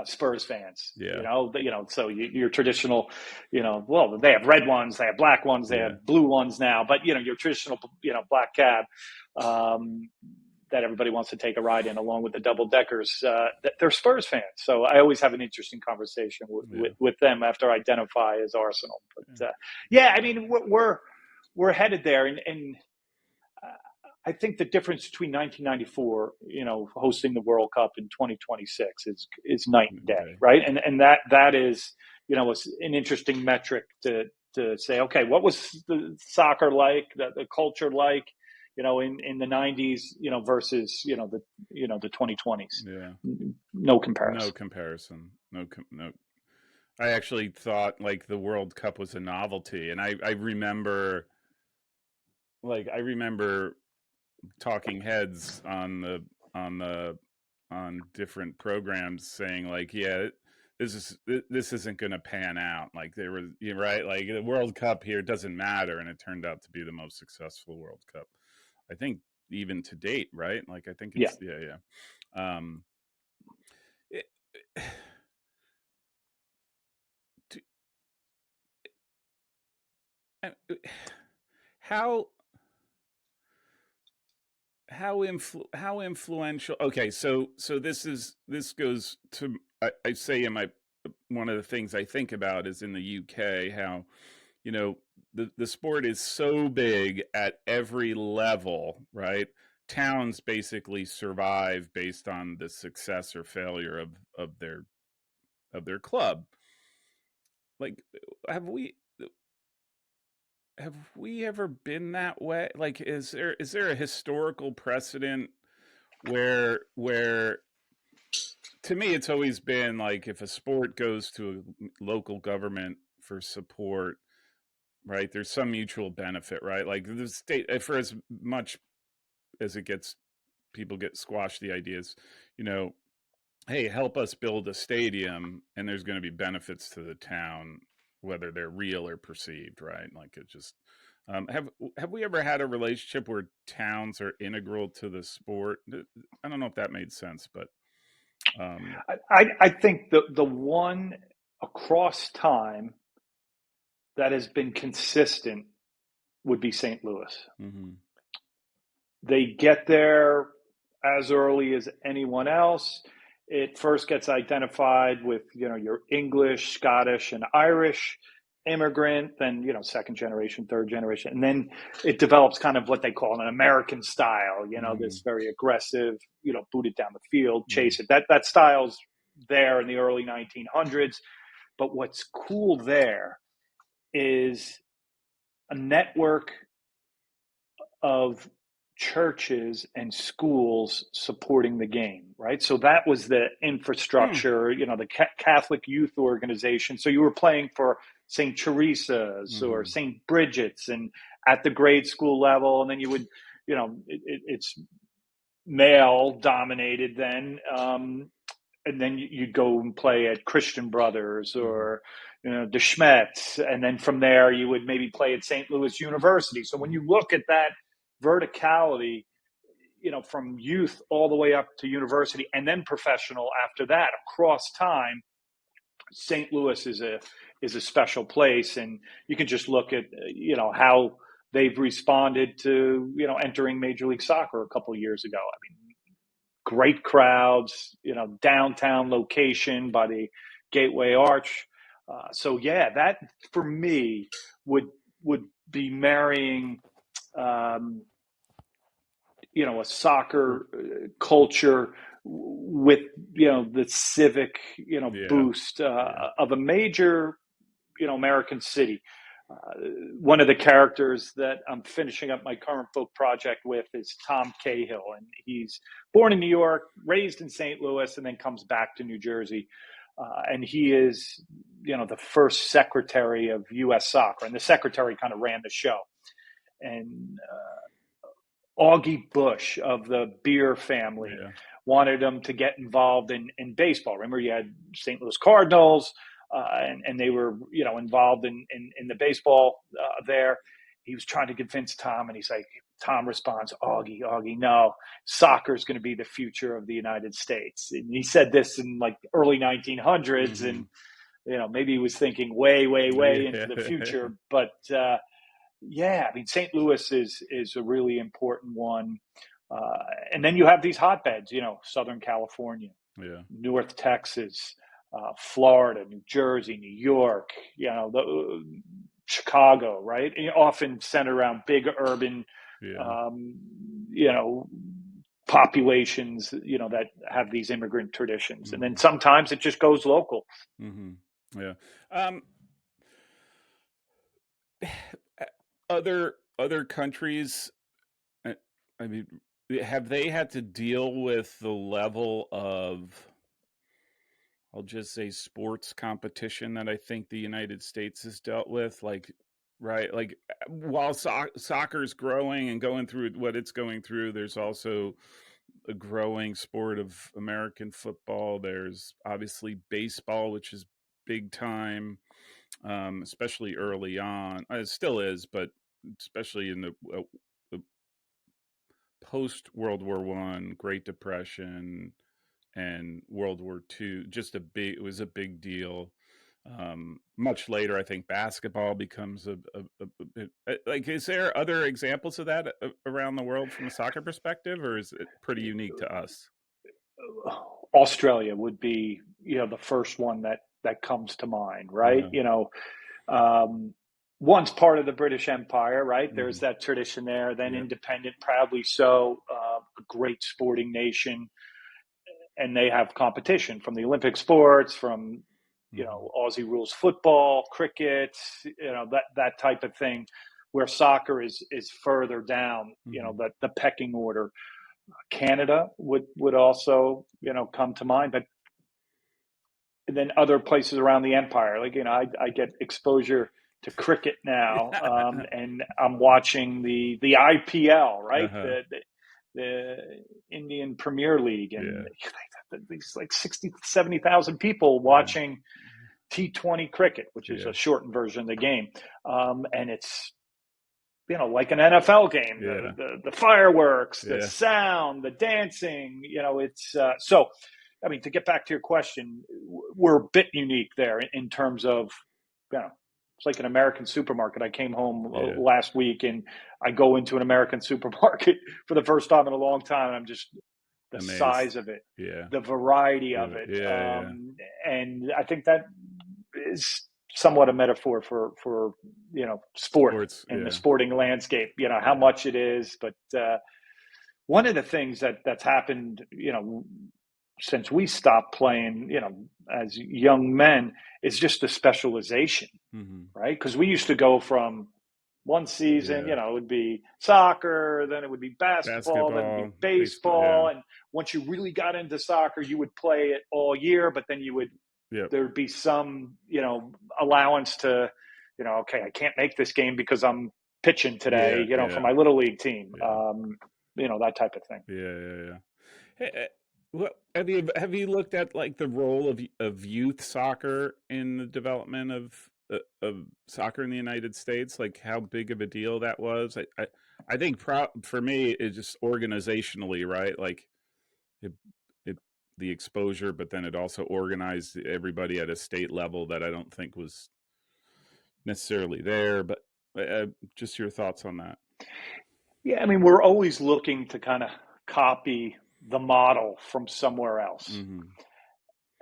Spurs fans. Yeah. So your traditional, well, they have red ones, they have black ones, they Yeah. have blue ones now, but your traditional, black cab. That everybody wants to take a ride in, along with the double deckers. They're Spurs fans, so I always have an interesting conversation Yeah. with them after I identify as Arsenal. Yeah. But I mean, we're headed there, and I think the difference between 1994, hosting the World Cup in 2026 is night and day, Okay. right? And that is, an interesting metric to say, okay, what was the soccer like, the culture like, in the 90s, versus the 2020s. Yeah. No No comparison. comparison. No. I actually thought like the World Cup was a novelty, and I remember talking heads on the on different programs saying like, yeah, this isn't going to pan out. Like they were, you're right. Like the World Cup here doesn't matter, and it turned out to be the most successful World Cup, I think, even to date. Right? Like I think Yeah. it's yeah. It, to, how how influential, okay, so this goes to, I say in my, one of the things I think about is in the UK how, you know, the sport is so big at every level, right? Towns basically survive based on the success or failure of their club. Like, have we have we ever been that way? Like, is there a historical precedent where to me it's always been like if a sport goes to a local government for support, right, there's some mutual benefit, right? Like the state, for as much as it gets, people get squashed the ideas, you know, hey, help us build a stadium and there's going to be benefits to the town, whether they're real or perceived, right? Like it just, have we ever had a relationship where towns are integral to the sport? I don't know if that made sense, but I think the one across time that has been consistent would be St. Louis. mm-hmm, They get there as early as anyone else. It first gets identified with, your English, Scottish, and Irish immigrant, then, second generation, third generation. And then it develops kind of what they call an American style, mm-hmm, this very aggressive, boot it down the field, mm-hmm, chase it. That style's there in the early 1900s. But what's cool there is a network of churches and schools supporting the game, right? So that was the hmm, infrastructure, the Catholic youth organization. So you were playing for St. Teresa's or mm-hmm, St. Bridget's and at the grade school level. And then you would, it's male dominated then. and then you'd go and play at Christian Brothers Mm-hmm. or the Schmetz, and then from there you would maybe play at St. Louis University. So when you look at that verticality, from youth all the way up to university and then professional after that across time, St. Louis is a special place, and you can just look at how they've responded to entering Major League Soccer a couple of years ago. I mean, great crowds, downtown location by the Gateway Arch. So yeah, that for me would would be marrying a soccer culture with the civic Yeah. boost Yeah. of a major American city. One of the characters that I'm finishing up my current book project with is Tom Cahill, and he's born in New York, raised in St. Louis, and then comes back to New Jersey. And he is, the first secretary of U.S. Soccer, and the secretary kind of ran the show. And Augie Bush of the Beer family Yeah. wanted him to get involved in baseball. Remember, you had St. Louis Cardinals, and they were involved in the baseball there. He was trying to convince Tom, and Tom responds, Augie, no, soccer is going to be the future of the United States. And he said this in like early 1900s, Mm-hmm. and maybe he was thinking way, way, way into the Yeah. future, but. Yeah, I mean, St. Louis is a really important one, and then you have these hotbeds, Southern California, Yeah. North Texas, Florida, New Jersey, New York, Chicago, right? Often centered around big urban, Yeah. um, you know, populations, that have these immigrant traditions, and then Mm-hmm. sometimes it just goes local. Mm-hmm. Yeah. Um, other countries, I I mean, have they had to deal with the level of, I'll just say, sports competition that I think the United States has dealt with? Like, right, like while soccer's growing and going through what it's going through, there's also a growing sport of American football. There's obviously baseball, which is big time, especially early on. It still is, but especially in the post World War One, Great Depression, and World War Two. It was a big deal. Much later, I think basketball becomes a bit like. Is there other examples of that around the world from a soccer perspective, or is it pretty unique to us? Australia would be, the first one that comes to mind, right? Uh-huh. Um, once part of the British Empire, right? There's Hmm. that tradition there. Then Yeah. independent, proudly so, a great sporting nation, and they have competition from the Olympic sports, from Hmm. Aussie rules football, cricket, that type of thing, where soccer is further down, Hmm. the pecking order. Canada would also come to mind, but and then other places around the empire. Like, I get exposure to cricket now, and I'm watching the IPL, right? Uh-huh. The Indian Premier League, and Yeah. these like 60, 70,000 people Yeah. watching T20 cricket, which is Yeah. a shortened version of the game. And it's, like an NFL game, Yeah. the fireworks, the Yeah. sound, the dancing, it's so. I mean, to get back to your question, we're a bit unique there in terms of, it's like an American supermarket. I came home Yeah. last week, and I go into an American supermarket for the first time in a long time, and I'm just the Amazed. size of it, Yeah. the variety of Yeah. it, Yeah. Yeah. and I think that is somewhat a metaphor for sport Sports. and the Yeah. sporting landscape. How Yeah. much it is, but one of the things that's happened, since we stopped playing, as young men, is just the specialization, Hmm. right? Because we used to go from one season, Yeah. it would be soccer, then it would be basketball, then it would be Basketball, baseball. Yeah. baseball, and once you really got into soccer, you would play it all year, but then Yep. there'd be some, allowance to, okay, I can't make this game because I'm pitching today, Yeah. for Yeah. my little league team, Yeah. that type of thing. Yeah. Yeah. Yeah. Hey, What have you looked at like the role of youth soccer in the development of soccer in the United States? Like how big of a deal that was? I think for me it's just organizationally, right? Like it, it the exposure, but then it also organized everybody at a state level that I don't think was necessarily there. But just your thoughts on that. Yeah, I mean, we're always looking to kind of copy the model from somewhere else. Mm-hmm.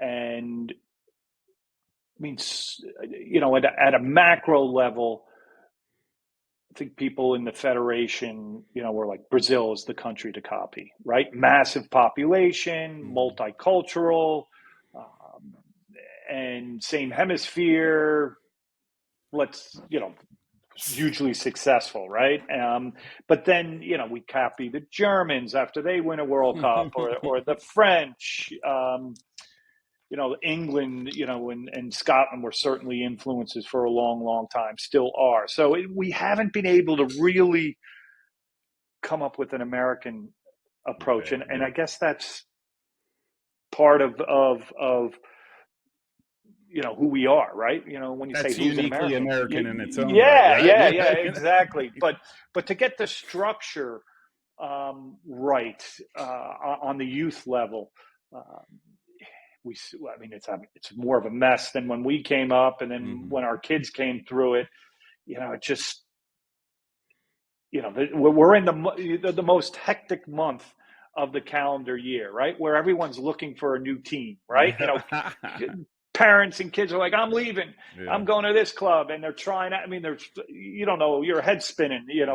And I mean, at a macro level, I think people in the federation, were like Brazil is the country to copy, right? Massive population, Mm-hmm. multicultural, um, and same hemisphere. Let's, hugely successful, right? But then, we copy the Germans after they win a World Cup, or the French. England, and Scotland were certainly influences for a long, long time, still are. So we haven't been able to really come up with an American approach, Right. and Yeah. I guess that's part of who we are, right? When you say That's who's an uniquely American, American in its own right, yeah, right? yeah, Yeah. yeah, exactly. But to get the structure right on the youth level. Um, I mean, it's more of a mess than when we came up, and then Mm-hmm. when our kids came through it. It just, we're in the most hectic month of the calendar year, right? Where everyone's looking for a new team, right? Parents and kids are like, I'm leaving. Yeah. I'm going to this club, and they're trying. I mean, you don't know, your head spinning. If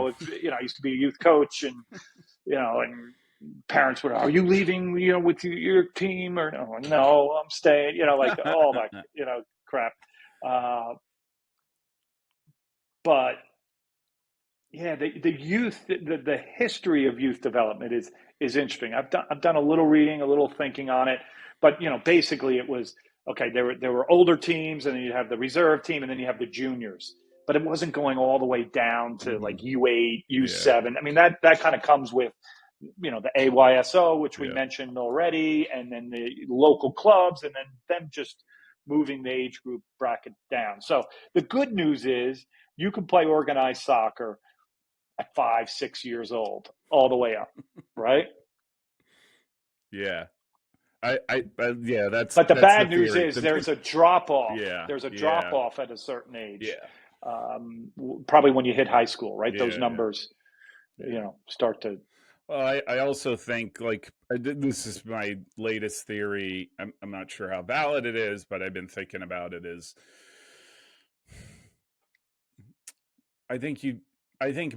I used to be a youth coach, and and parents would, are you leaving, with your team, or no, I'm staying. Like all that, crap. Uh, but yeah, the youth, the history of youth development is interesting. I've done a little reading, a little thinking on it, but basically it was okay. There were older teams, and then you have the reserve team, and then you have the juniors. But it wasn't going all the way down to Mm-hmm. like U8, Yeah. U7. I mean, that kind of comes with the AYSO, which we Yeah. mentioned already, and then the local clubs, and then them just moving the age group bracket down. So the good news is you can play organized soccer at 5, 6 years old, all the way up, right? Yeah. Yeah, But the that's the bad news theory. is there's a drop off. Yeah. There's a drop Yeah. off at a certain age, Yeah. probably when you hit high school, right? Those Yeah. Yeah. numbers, Yeah. start to. Well, I also think like this is my latest theory. I'm not sure how valid it is, but I've been thinking about it. Is I think you, I think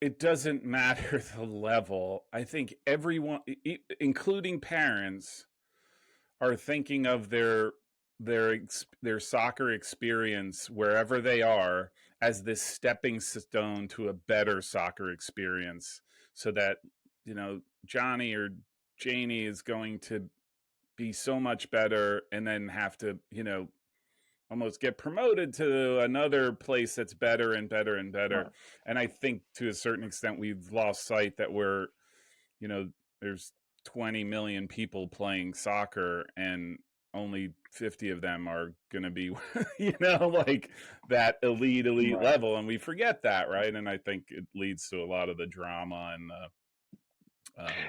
it doesn't matter the level. I think everyone, including parents, are thinking of their soccer experience wherever they are as this stepping stone to a better soccer experience, so that Johnny or Janie is going to be so much better and then have to almost get promoted to another place that's better and better and better. Right. And I think to a certain extent we've lost sight that you know there's 20 million people playing soccer and only 50 of them are going to be like that elite Right. level, and we forget that, right? And I think it leads to a lot of the drama and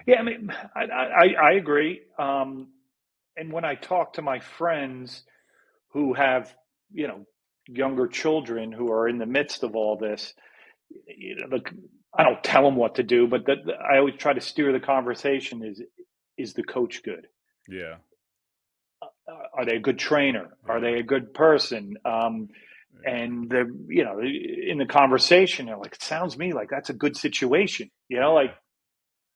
Yeah, I mean, I agree. And when I talk to my friends who have, you know, younger children who are in the midst of all this, I don't tell them what to do, but I always try to steer the conversation is the coach good? yeah, Are they a good trainer? Are yeah, they a good person? yeah, And they're, in the conversation, they're like, it sounds to me like that's a good situation. Like yeah,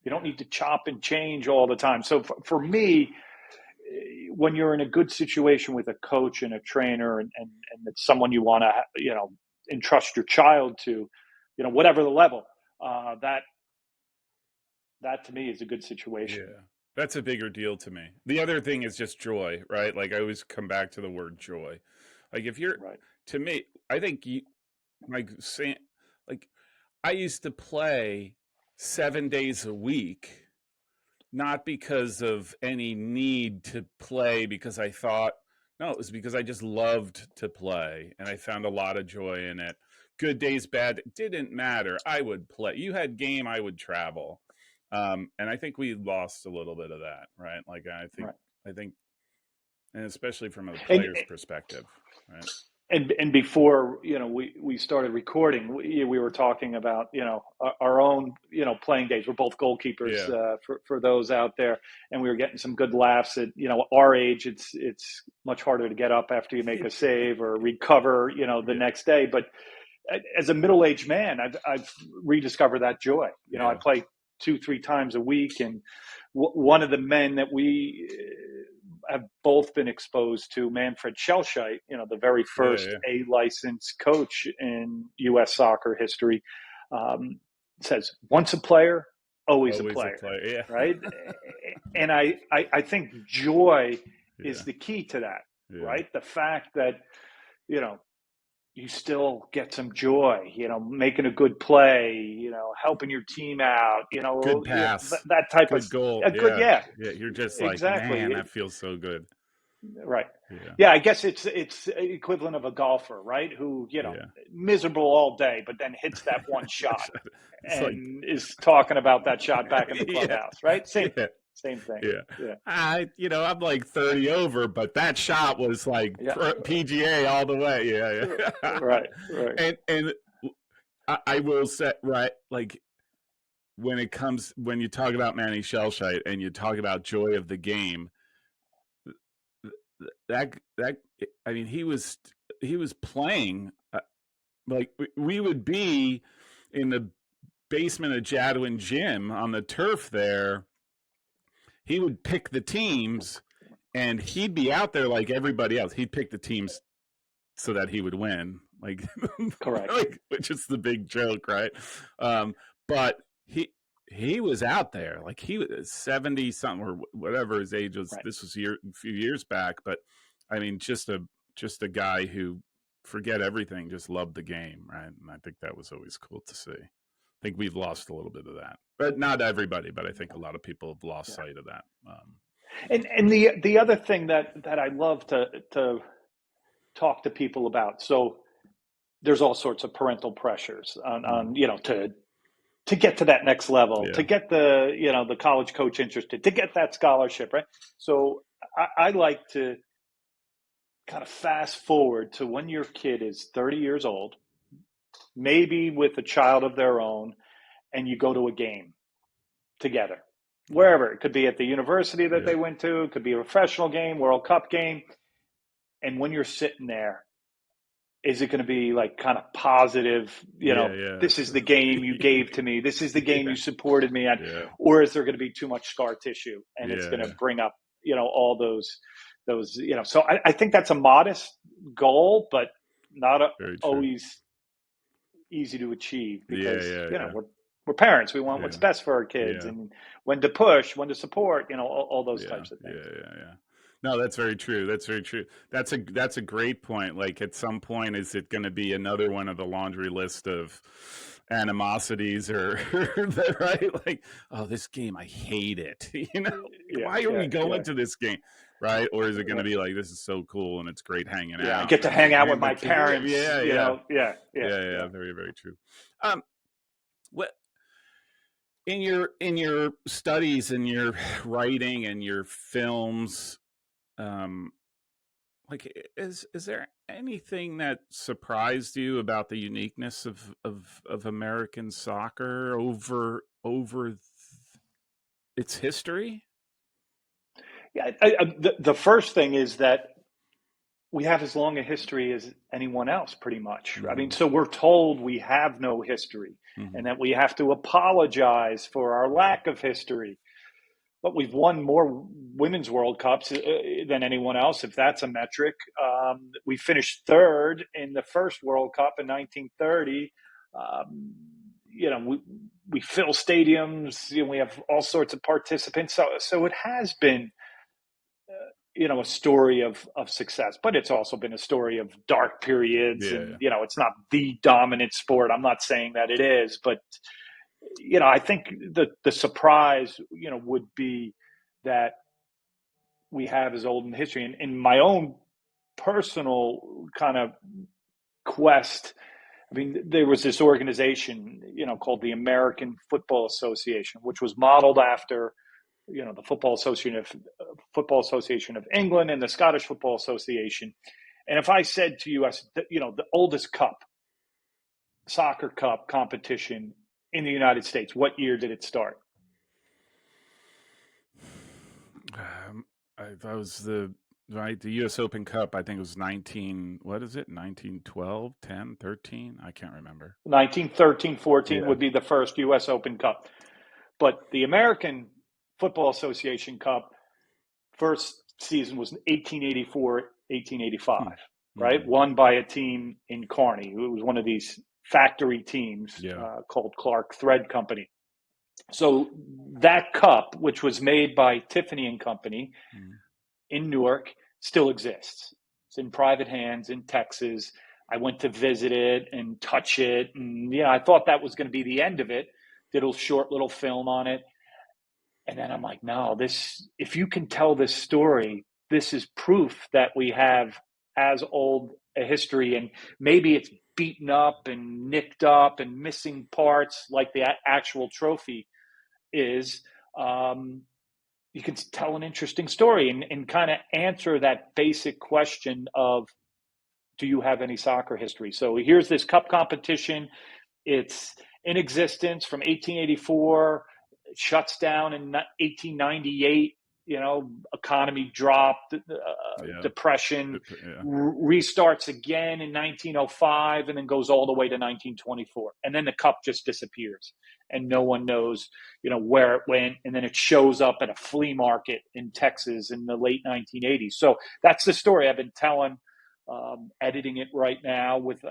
you don't yeah, need to chop and change all the time. So for me, when you're in a good situation with a coach and a trainer, and it's someone you want to, entrust your child to, whatever the level, that to me is a good situation. yeah. That's a bigger deal to me. The other thing is just joy, right? Like I always come back to the word joy. Like if you're, Right. to me, I think like saying, like I used to play 7 days a week not because of any need to play, because I thought, no, it was because I just loved to play and I found a lot of joy in it. Good days, bad, it didn't matter. I would play. You had game, I would travel. And I think we lost a little bit of that, right? Like Right. I think, and especially from a And player's perspective, right? and before we started recording, we were talking about our own playing days. We're both goalkeepers, Yeah, for those out there, and we were getting some good laughs at our age. It's much harder to get up after you make a save or recover the yeah, next day. But as a middle-aged man, I've rediscovered that joy. I yeah, play 2-3 times a week, and one of the men that we have both been exposed to, Manfred Schellscheit, the very yeah, first yeah. A licensed coach in U.S. soccer history, says, once a player, always a Always a player, player. Yeah, right? And I think joy is yeah, the key to that, yeah. right? The fact that, you know, you still get some joy, making a good play, helping your team out, Good that, pass, that type of good goal. a good, Yeah, yeah, yeah. You're just like, man, exactly. that feels so good. Right. Yeah, Yeah, I guess it's equivalent of a golfer, right? Who, yeah. miserable all day, but then hits that one shot It's like, and is talking about that shot back in the yeah, clubhouse, right? Same yeah, thing. Same thing. yeah. Yeah. I'm like 30 over, but that shot was like Yeah. PGA all the way. Yeah, yeah. Right. Right. And I will say, right, like when you talk about Manny Shellshite and you talk about joy of the game, that I mean, he was playing, like we would be in the basement of Jadwin Gym on the turf there. He would pick the teams and he'd be out there like everybody else. He'd pick the teams so that he would win, like, Correct. like, which is the big joke, right? But he was out there, like he was 70 something or whatever his age was. Right. This was a few years back, but I mean, just a guy who forget everything, just loved the game, right? And I think that was always cool to see. I think we've lost a little bit of that, but not everybody. But I think a lot of people have lost Yeah. sight of that. And the other thing that I love to talk to people about. So there's all sorts of parental pressures Mm. on to get to that next level, to Yeah, get the college coach interested, to get that scholarship, right? So I like to kind of fast forward to when your kid is 30 years old, maybe with a child of their own, and you go to a game together, yeah, wherever. It could be at the university that yeah, they went to, it could be a professional game, World Cup game. And when you're sitting there, is it going to be like kind of positive, yeah, yeah, this is the game you gave to me, this is the game yeah, you supported me at, yeah, or is there going to be too much scar tissue and it's going to yeah. bring up all those so I think that's a modest goal, but not Very true. always easy to achieve, Yeah, because yeah, yeah, we're parents, we want what's yeah, best for our kids, yeah, and when to push, when to support, all those yeah, types of yeah, things. yeah, yeah. No, that's very true. That's very true. That's a great point. Like at some point, is it going to be another one of the laundry list of animosities or right? Like, oh, this game, I hate it. Yeah, Why are yeah, we going yeah. to this game? Right? Or is it going to Right. be like, this is so cool and it's great hanging Yeah, I out get to and I hang out with hand the my kid? Yeah, parents, yeah, yeah, yeah, yeah, yeah, yeah. yeah. Very, very true. Um, what in your studies and your writing and your films, um like, is there anything that surprised you about the uniqueness of American soccer over its history? Yeah, the first thing is that we have as long a history as anyone else, pretty much. I mean, Hmm. so we're told we have no history and Hmm. that we have to apologize for our Yeah, lack of history. But we've won more women's World Cups than anyone else, if that's a metric. We finished third in the first World Cup in 1930. Um, we fill stadiums. We have all sorts of participants. So it has been a story of success, but it's also been a story of dark periods, yeah, and yeah, it's not the dominant sport. I'm not saying that it is, but I think the surprise, would be that we have as old in history. And in my own personal kind of quest, I mean, there was this organization, called the American Football Association, which was modeled after, the Football Association of England and the Scottish Football Association. And if I said to you, the oldest soccer cup competition in the United States, what year did it start? That was the U.S. Open Cup. I think it was 19. What is it? 1912, 10, 13. I can't remember. 1913, 14 Yeah. would be the first U.S. Open Cup. But the American Football Association Cup first season was 1884, 1885, right? Won by a team in Kearney. It was one of these factory teams called Clark Thread Company. So that cup, which was made by Tiffany and Company in Newark, still exists. It's in private hands in Texas. I went to visit it and touch it. And, I thought that was going to be the end of it. Did a short little film on it. And then I'm like, no, if you can tell this story, this is proof that we have as old a history, and maybe it's beaten up and nicked up and missing parts like the actual trophy is. You can tell an interesting story and kind of answer that basic question of, do you have any soccer history? So here's this cup competition. It's in existence from 1884, shuts down in 1898, economy dropped, depression, restarts again in 1905, and then goes all the way to 1924. And then the cup just disappears and no one knows, where it went. And then it shows up at a flea market in Texas in the late 1980s. So that's the story I've been telling. Editing it right now with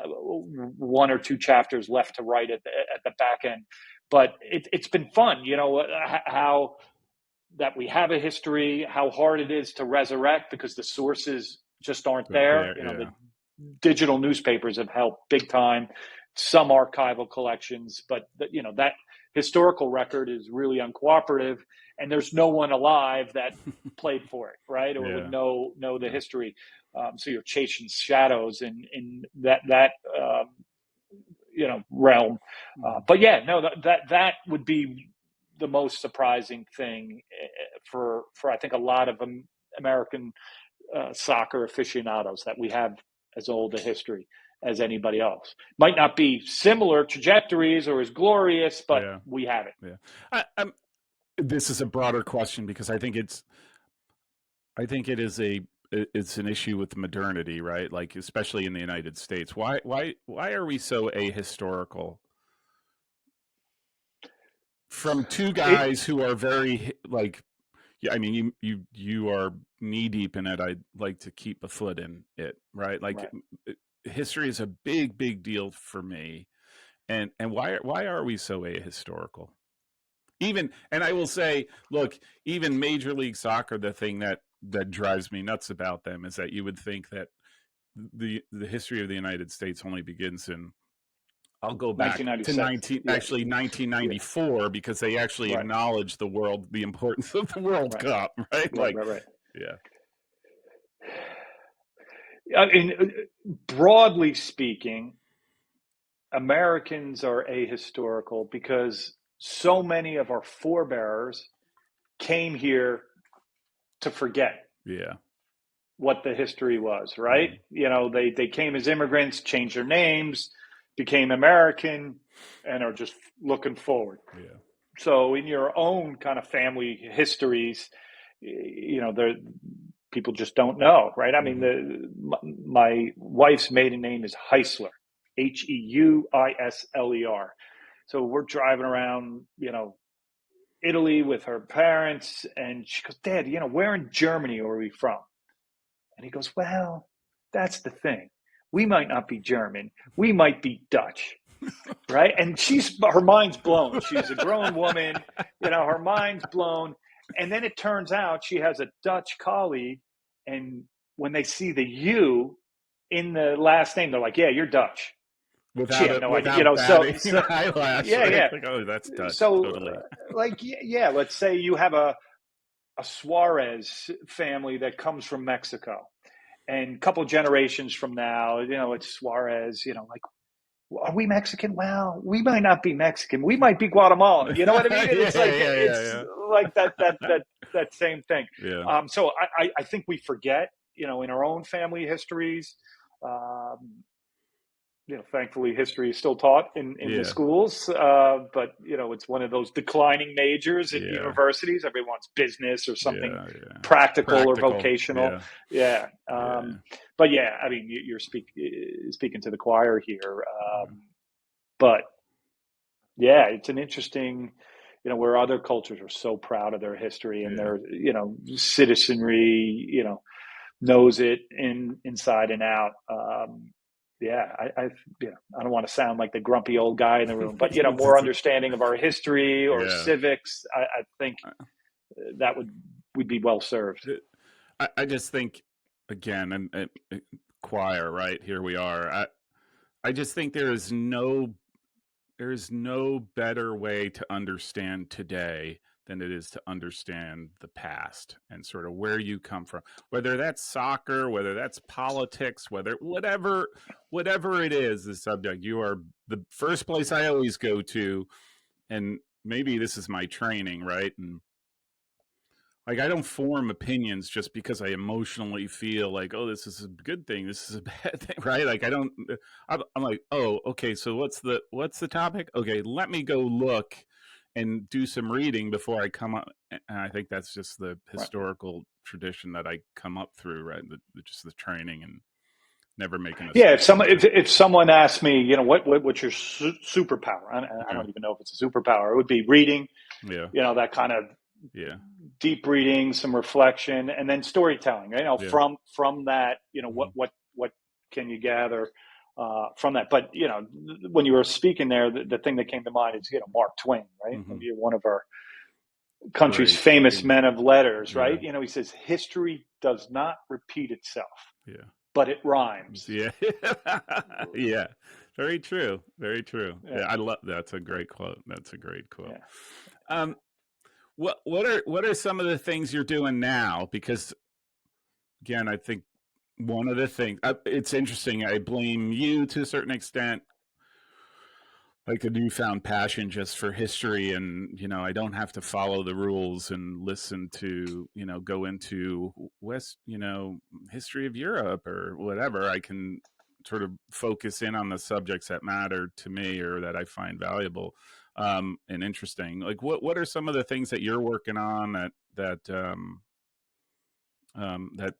one or two chapters left to write at the back end. But it's been fun, how that we have a history, how hard it is to resurrect because the sources just aren't there. The digital newspapers have helped big time, some archival collections, but that historical record is really uncooperative, and there's no one alive that played for it, right? Or would know the history. So you're chasing shadows in that realm. But that would be the most surprising thing for I think a lot of American soccer aficionados, that we have as old a history as anybody else. Might not be similar trajectories or as glorious, but we have it. Yeah. This is a broader question because I think it's an issue with modernity, right? Like, especially in the United States. Why are we so ahistorical? From two guys who are very I mean, you are knee deep in it. I'd like to keep a foot in it, right? Like, history is a big deal for me, and why are we so ahistorical? And I will say, look, even Major League Soccer, the thing that drives me nuts about them is that you would think that the history of the United States only begins in, I'll go back to 1994 because they actually acknowledge the importance of the World Cup, right? Right. Yeah. I mean, broadly speaking, Americans are ahistorical because so many of our forebears came here to forget what the history was, right? They came as immigrants, changed their names, became American, and are just looking forward. So in your own kind of family histories, people just don't know, right? I mean, my wife's maiden name is Heisler, Heuisler. So we're driving around, Italy with her parents, and she goes, "Dad, where in Germany are we from?" And he goes, "Well, that's the thing. We might not be German. We might be Dutch." Right? And her mind's blown. She's a grown woman, her mind's blown. And then it turns out she has a Dutch colleague, and when they see the U in the last name, they're like, "Yeah, you're Dutch." She had no idea, without so, batting an eyelash, yeah, right? yeah. Like, oh, that's Dutch, So, totally. like, yeah, let's say you have a Suarez family that comes from Mexico, and a couple generations from now, it's Suarez, like, are we Mexican? Well, we might not be Mexican. We might be Guatemalan. You know what I mean? And Yeah, it's yeah, like that same thing. yeah, So I think we forget, in our own family histories. Um, thankfully, history is still taught in the yeah, schools, but it's one of those declining majors yeah, in yeah, universities. Everyone's business or something yeah, yeah. practical or Practical, vocational. yeah, Yeah, yeah, but yeah, I mean, you're speaking to the choir here, yeah, but yeah, it's an interesting. Where other cultures are so proud of their history and yeah. their, citizenry, knows it inside and out. Yeah, I don't want to sound like the grumpy old guy in the room, but more understanding of our history or Yeah. civics, I think that would be well served. I just think, again, and choir, right? Here we are. I just think there is no better way to understand today than it is to understand the past and sort of where you come from. Whether that's soccer, whether that's politics, whatever it is, the subject, you are the first place I always go to. And maybe this is my training, right? And like, I don't form opinions just because I emotionally feel like, oh, this is a good thing, this is a bad thing, right? Like, I don't. I'm like, oh, okay. So what's the topic? Okay, let me go look and do some reading before I come up. And I think that's just the Right. historical tradition that I come up through, right? Just the training and never making Yeah, assumptions. if someone asked me, what's your superpower? I Yeah, don't even know if it's a superpower. It would be reading, yeah, that kind of yeah, deep reading, some reflection, and then storytelling. yeah, From that, hmm what can you gather from that? But when you were speaking there, the thing that came to mind is Mark Twain, right? hmm You're one of our country's great, famous famous. men of letters, Yeah, right? He says history does not repeat itself, yeah. but it rhymes. Yeah. Yeah. Very true. Very true. Yeah, Yeah, I love that's a great quote. That's a great quote. yeah. Um what are some of the things you're doing now? Because again, I think one of the things it's interesting. I blame you to a certain extent, like a newfound passion just for history, and I don't have to follow the rules and listen to go into west history of Europe or whatever. I can sort of focus in on the subjects that matter to me or that I find valuable and interesting. Like what are some of the things that you're working on that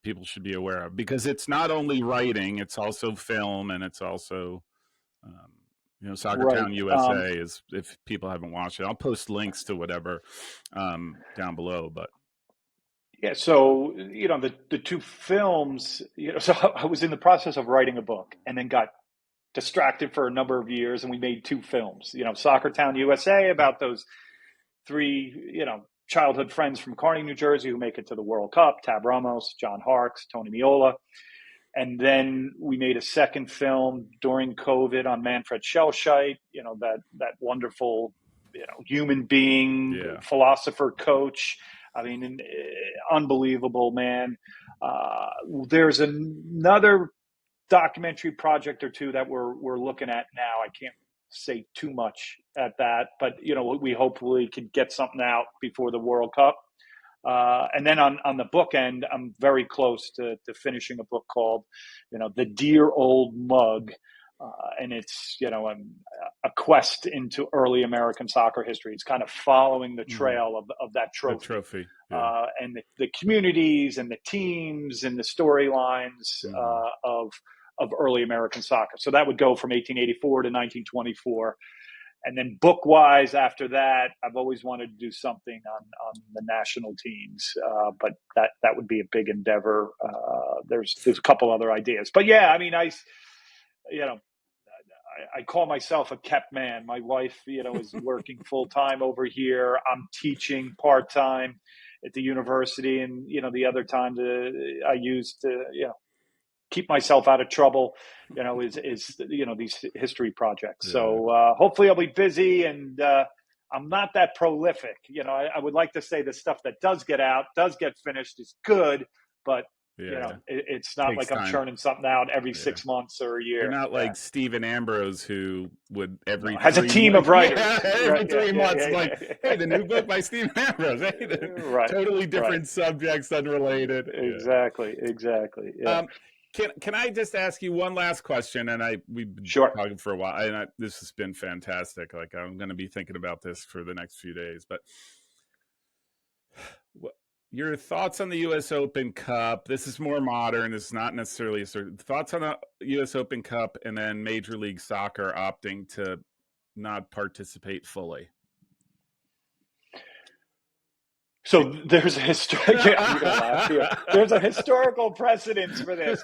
people should be aware of? Because it's not only writing, it's also film, and it's also um, Soccer Right. Town USA is, if people haven't watched it, I'll post links to whatever down below. But Yeah, so the two films, so I was in the process of writing a book and then got distracted for a number of years, and we made two films. Soccer Town USA, about those three, childhood friends from Kearney, New Jersey, who make it to the World Cup: Tab Ramos, John Harkes, Tony Meola. And then we made a second film during COVID on Manfred Schellscheit, that wonderful, human being, yeah, philosopher, coach. I mean, unbelievable man. Uh, there's another documentary project or two that we're looking at now. I can't say too much at that, but we hopefully could get something out before the World Cup. And then on the book end, I'm very close to finishing a book called, The Dear Old Mug. And it's, a quest into early American soccer history. It's kind of following the hmm trail of that the trophy, trophy, yeah, and the communities and the teams and the storylines hmm of early American soccer. So that would go from 1884 to 1924. And then book wise, after that, I've always wanted to do something on the national teams, but that would be a big endeavor. There's a couple other ideas, but yeah, I mean, you know I call myself a kept man. My wife, is working full time over here. I'm teaching part time at the university, and the other time I use to keep myself out of trouble, is these history projects. Yeah. So hopefully I'll be busy, and I'm not that prolific. I would like to say the stuff that does get out, does get finished, is good, but Yeah. it's not Takes like I'm time. churning something out every Yeah. 6 months or a You're year. not Yeah. like Stephen Ambrose, who would No, every has a 3 team months, of writers. yeah, Right. every Yeah. 3 Yeah. months, Yeah. like, hey, the new book by Stephen Ambrose. Hey, Right. totally Right. different subjects, unrelated. Yeah. Exactly. Yeah. Can I just ask you one last question? And we've been Sure. talking for a while, and this has been fantastic. Like, I'm going to be thinking about this for the next few days. But your thoughts on the U.S. Open Cup? This is more modern. It's not necessarily thoughts on the U.S. Open Cup, and then Major League Soccer opting to not participate fully. So there's a you're gonna laugh here. There's a historical precedence for this.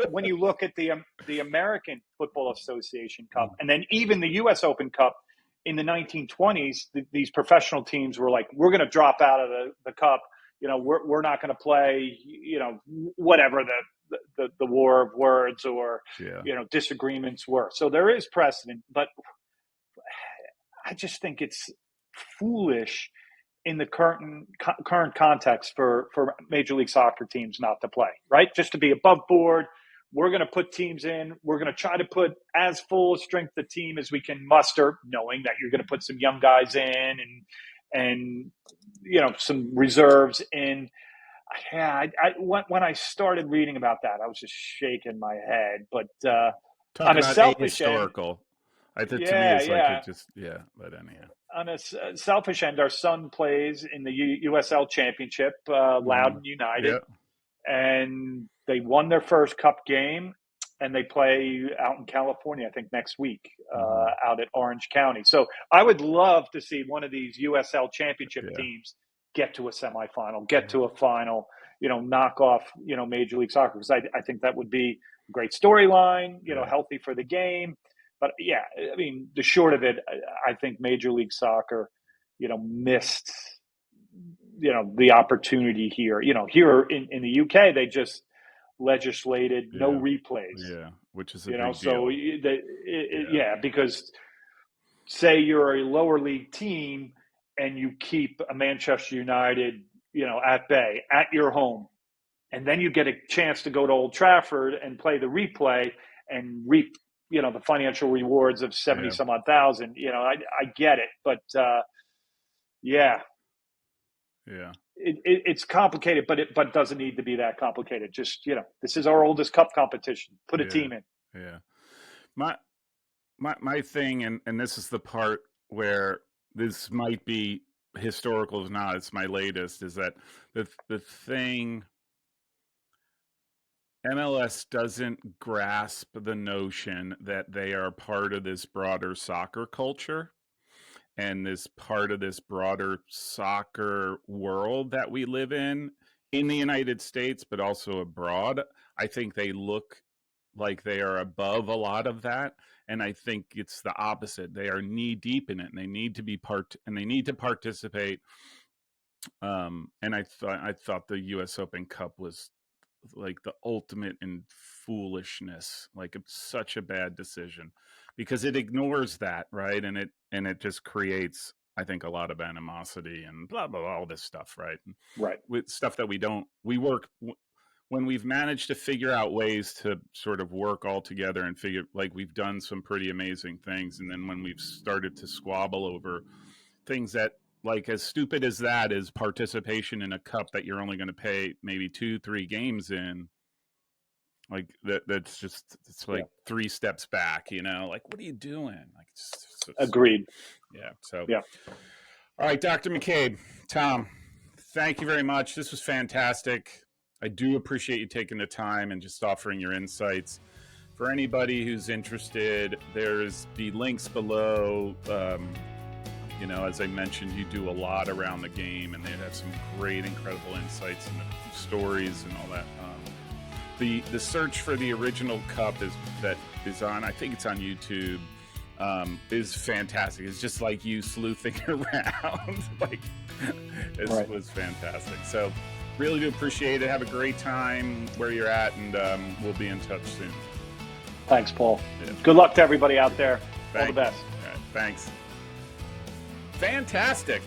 When you look at the American Football Association Cup, and then even the U.S. Open Cup in the 1920s, these professional teams were like, we're going to drop out of the cup. We're not going to play. Whatever the war of words or disagreements were. So there is precedent, but I just think it's foolish in the current context for Major League Soccer teams not to play, right? Just to be above board. We're going to put teams in. We're going to try to put as full a strength a team as we can muster, knowing that you're going to put some young guys in and some reserves in. Yeah, when I started reading about that, I was just shaking my head. But Talk on a about selfish end, ahistorical. I think to me it's like it just but anyhow. On a selfish end, our son plays in the USL Championship, Loudoun United, and they won their first cup game, and they play out in California, I think, next week, out at Orange County. So I would love to see one of these USL Championship teams get to a semifinal, get to a final, knock off, Major League Soccer, because I think that would be a great storyline, healthy for the game. But yeah, I mean, the short of it, I think Major League Soccer, missed, the opportunity here. Here in the UK, they just legislated no replays. Yeah, which is a big deal. Because say you're a lower league team and you keep a Manchester United, at bay, at your home, and then you get a chance to go to Old Trafford and play the replay and reap the financial rewards of 70 some odd thousand. I get it, but it's complicated, but it doesn't need to be that complicated. Just this is our oldest cup competition. Put a team in. Yeah, my thing, and this is the part where this might be historical, is not. It's my latest. Is that the thing? MLS doesn't grasp the notion that they are part of this broader soccer culture and this part of this broader soccer world that we live in the United States, but also abroad. I think they look like they are above a lot of that. And I think it's the opposite. They are knee deep in it, and they need to be they need to participate. And I thought the U.S. Open Cup was like the ultimate in foolishness. Like, it's such a bad decision because it ignores that, right? And it just creates, I think, a lot of animosity and blah blah, all this stuff, right? With stuff that we work when we've managed to figure out ways to sort of work all together and figure, like, we've done some pretty amazing things, and then when we've started to squabble over things that, like, as stupid as that is participation in a cup that you're only going to pay maybe 2-3 games in, like that's just, it's like 3 steps back, like, what are you doing? Like, it's agreed. Yeah. So all right, Dr. McCabe, Tom, thank you very much. This was fantastic. I do appreciate you taking the time and just offering your insights. For anybody who's interested, there's the links below. As I mentioned, you do a lot around the game, and they have some great, incredible insights and stories and all that. The search for the original cup is on, I think it's on YouTube, is fantastic. It's just like you sleuthing around. Like, it was fantastic. So Really do appreciate it. Have a great time where you're at, and we'll be in touch soon. Thanks, Paul. Yeah. Good luck to everybody out there. All the best. All right, thanks. Fantastic.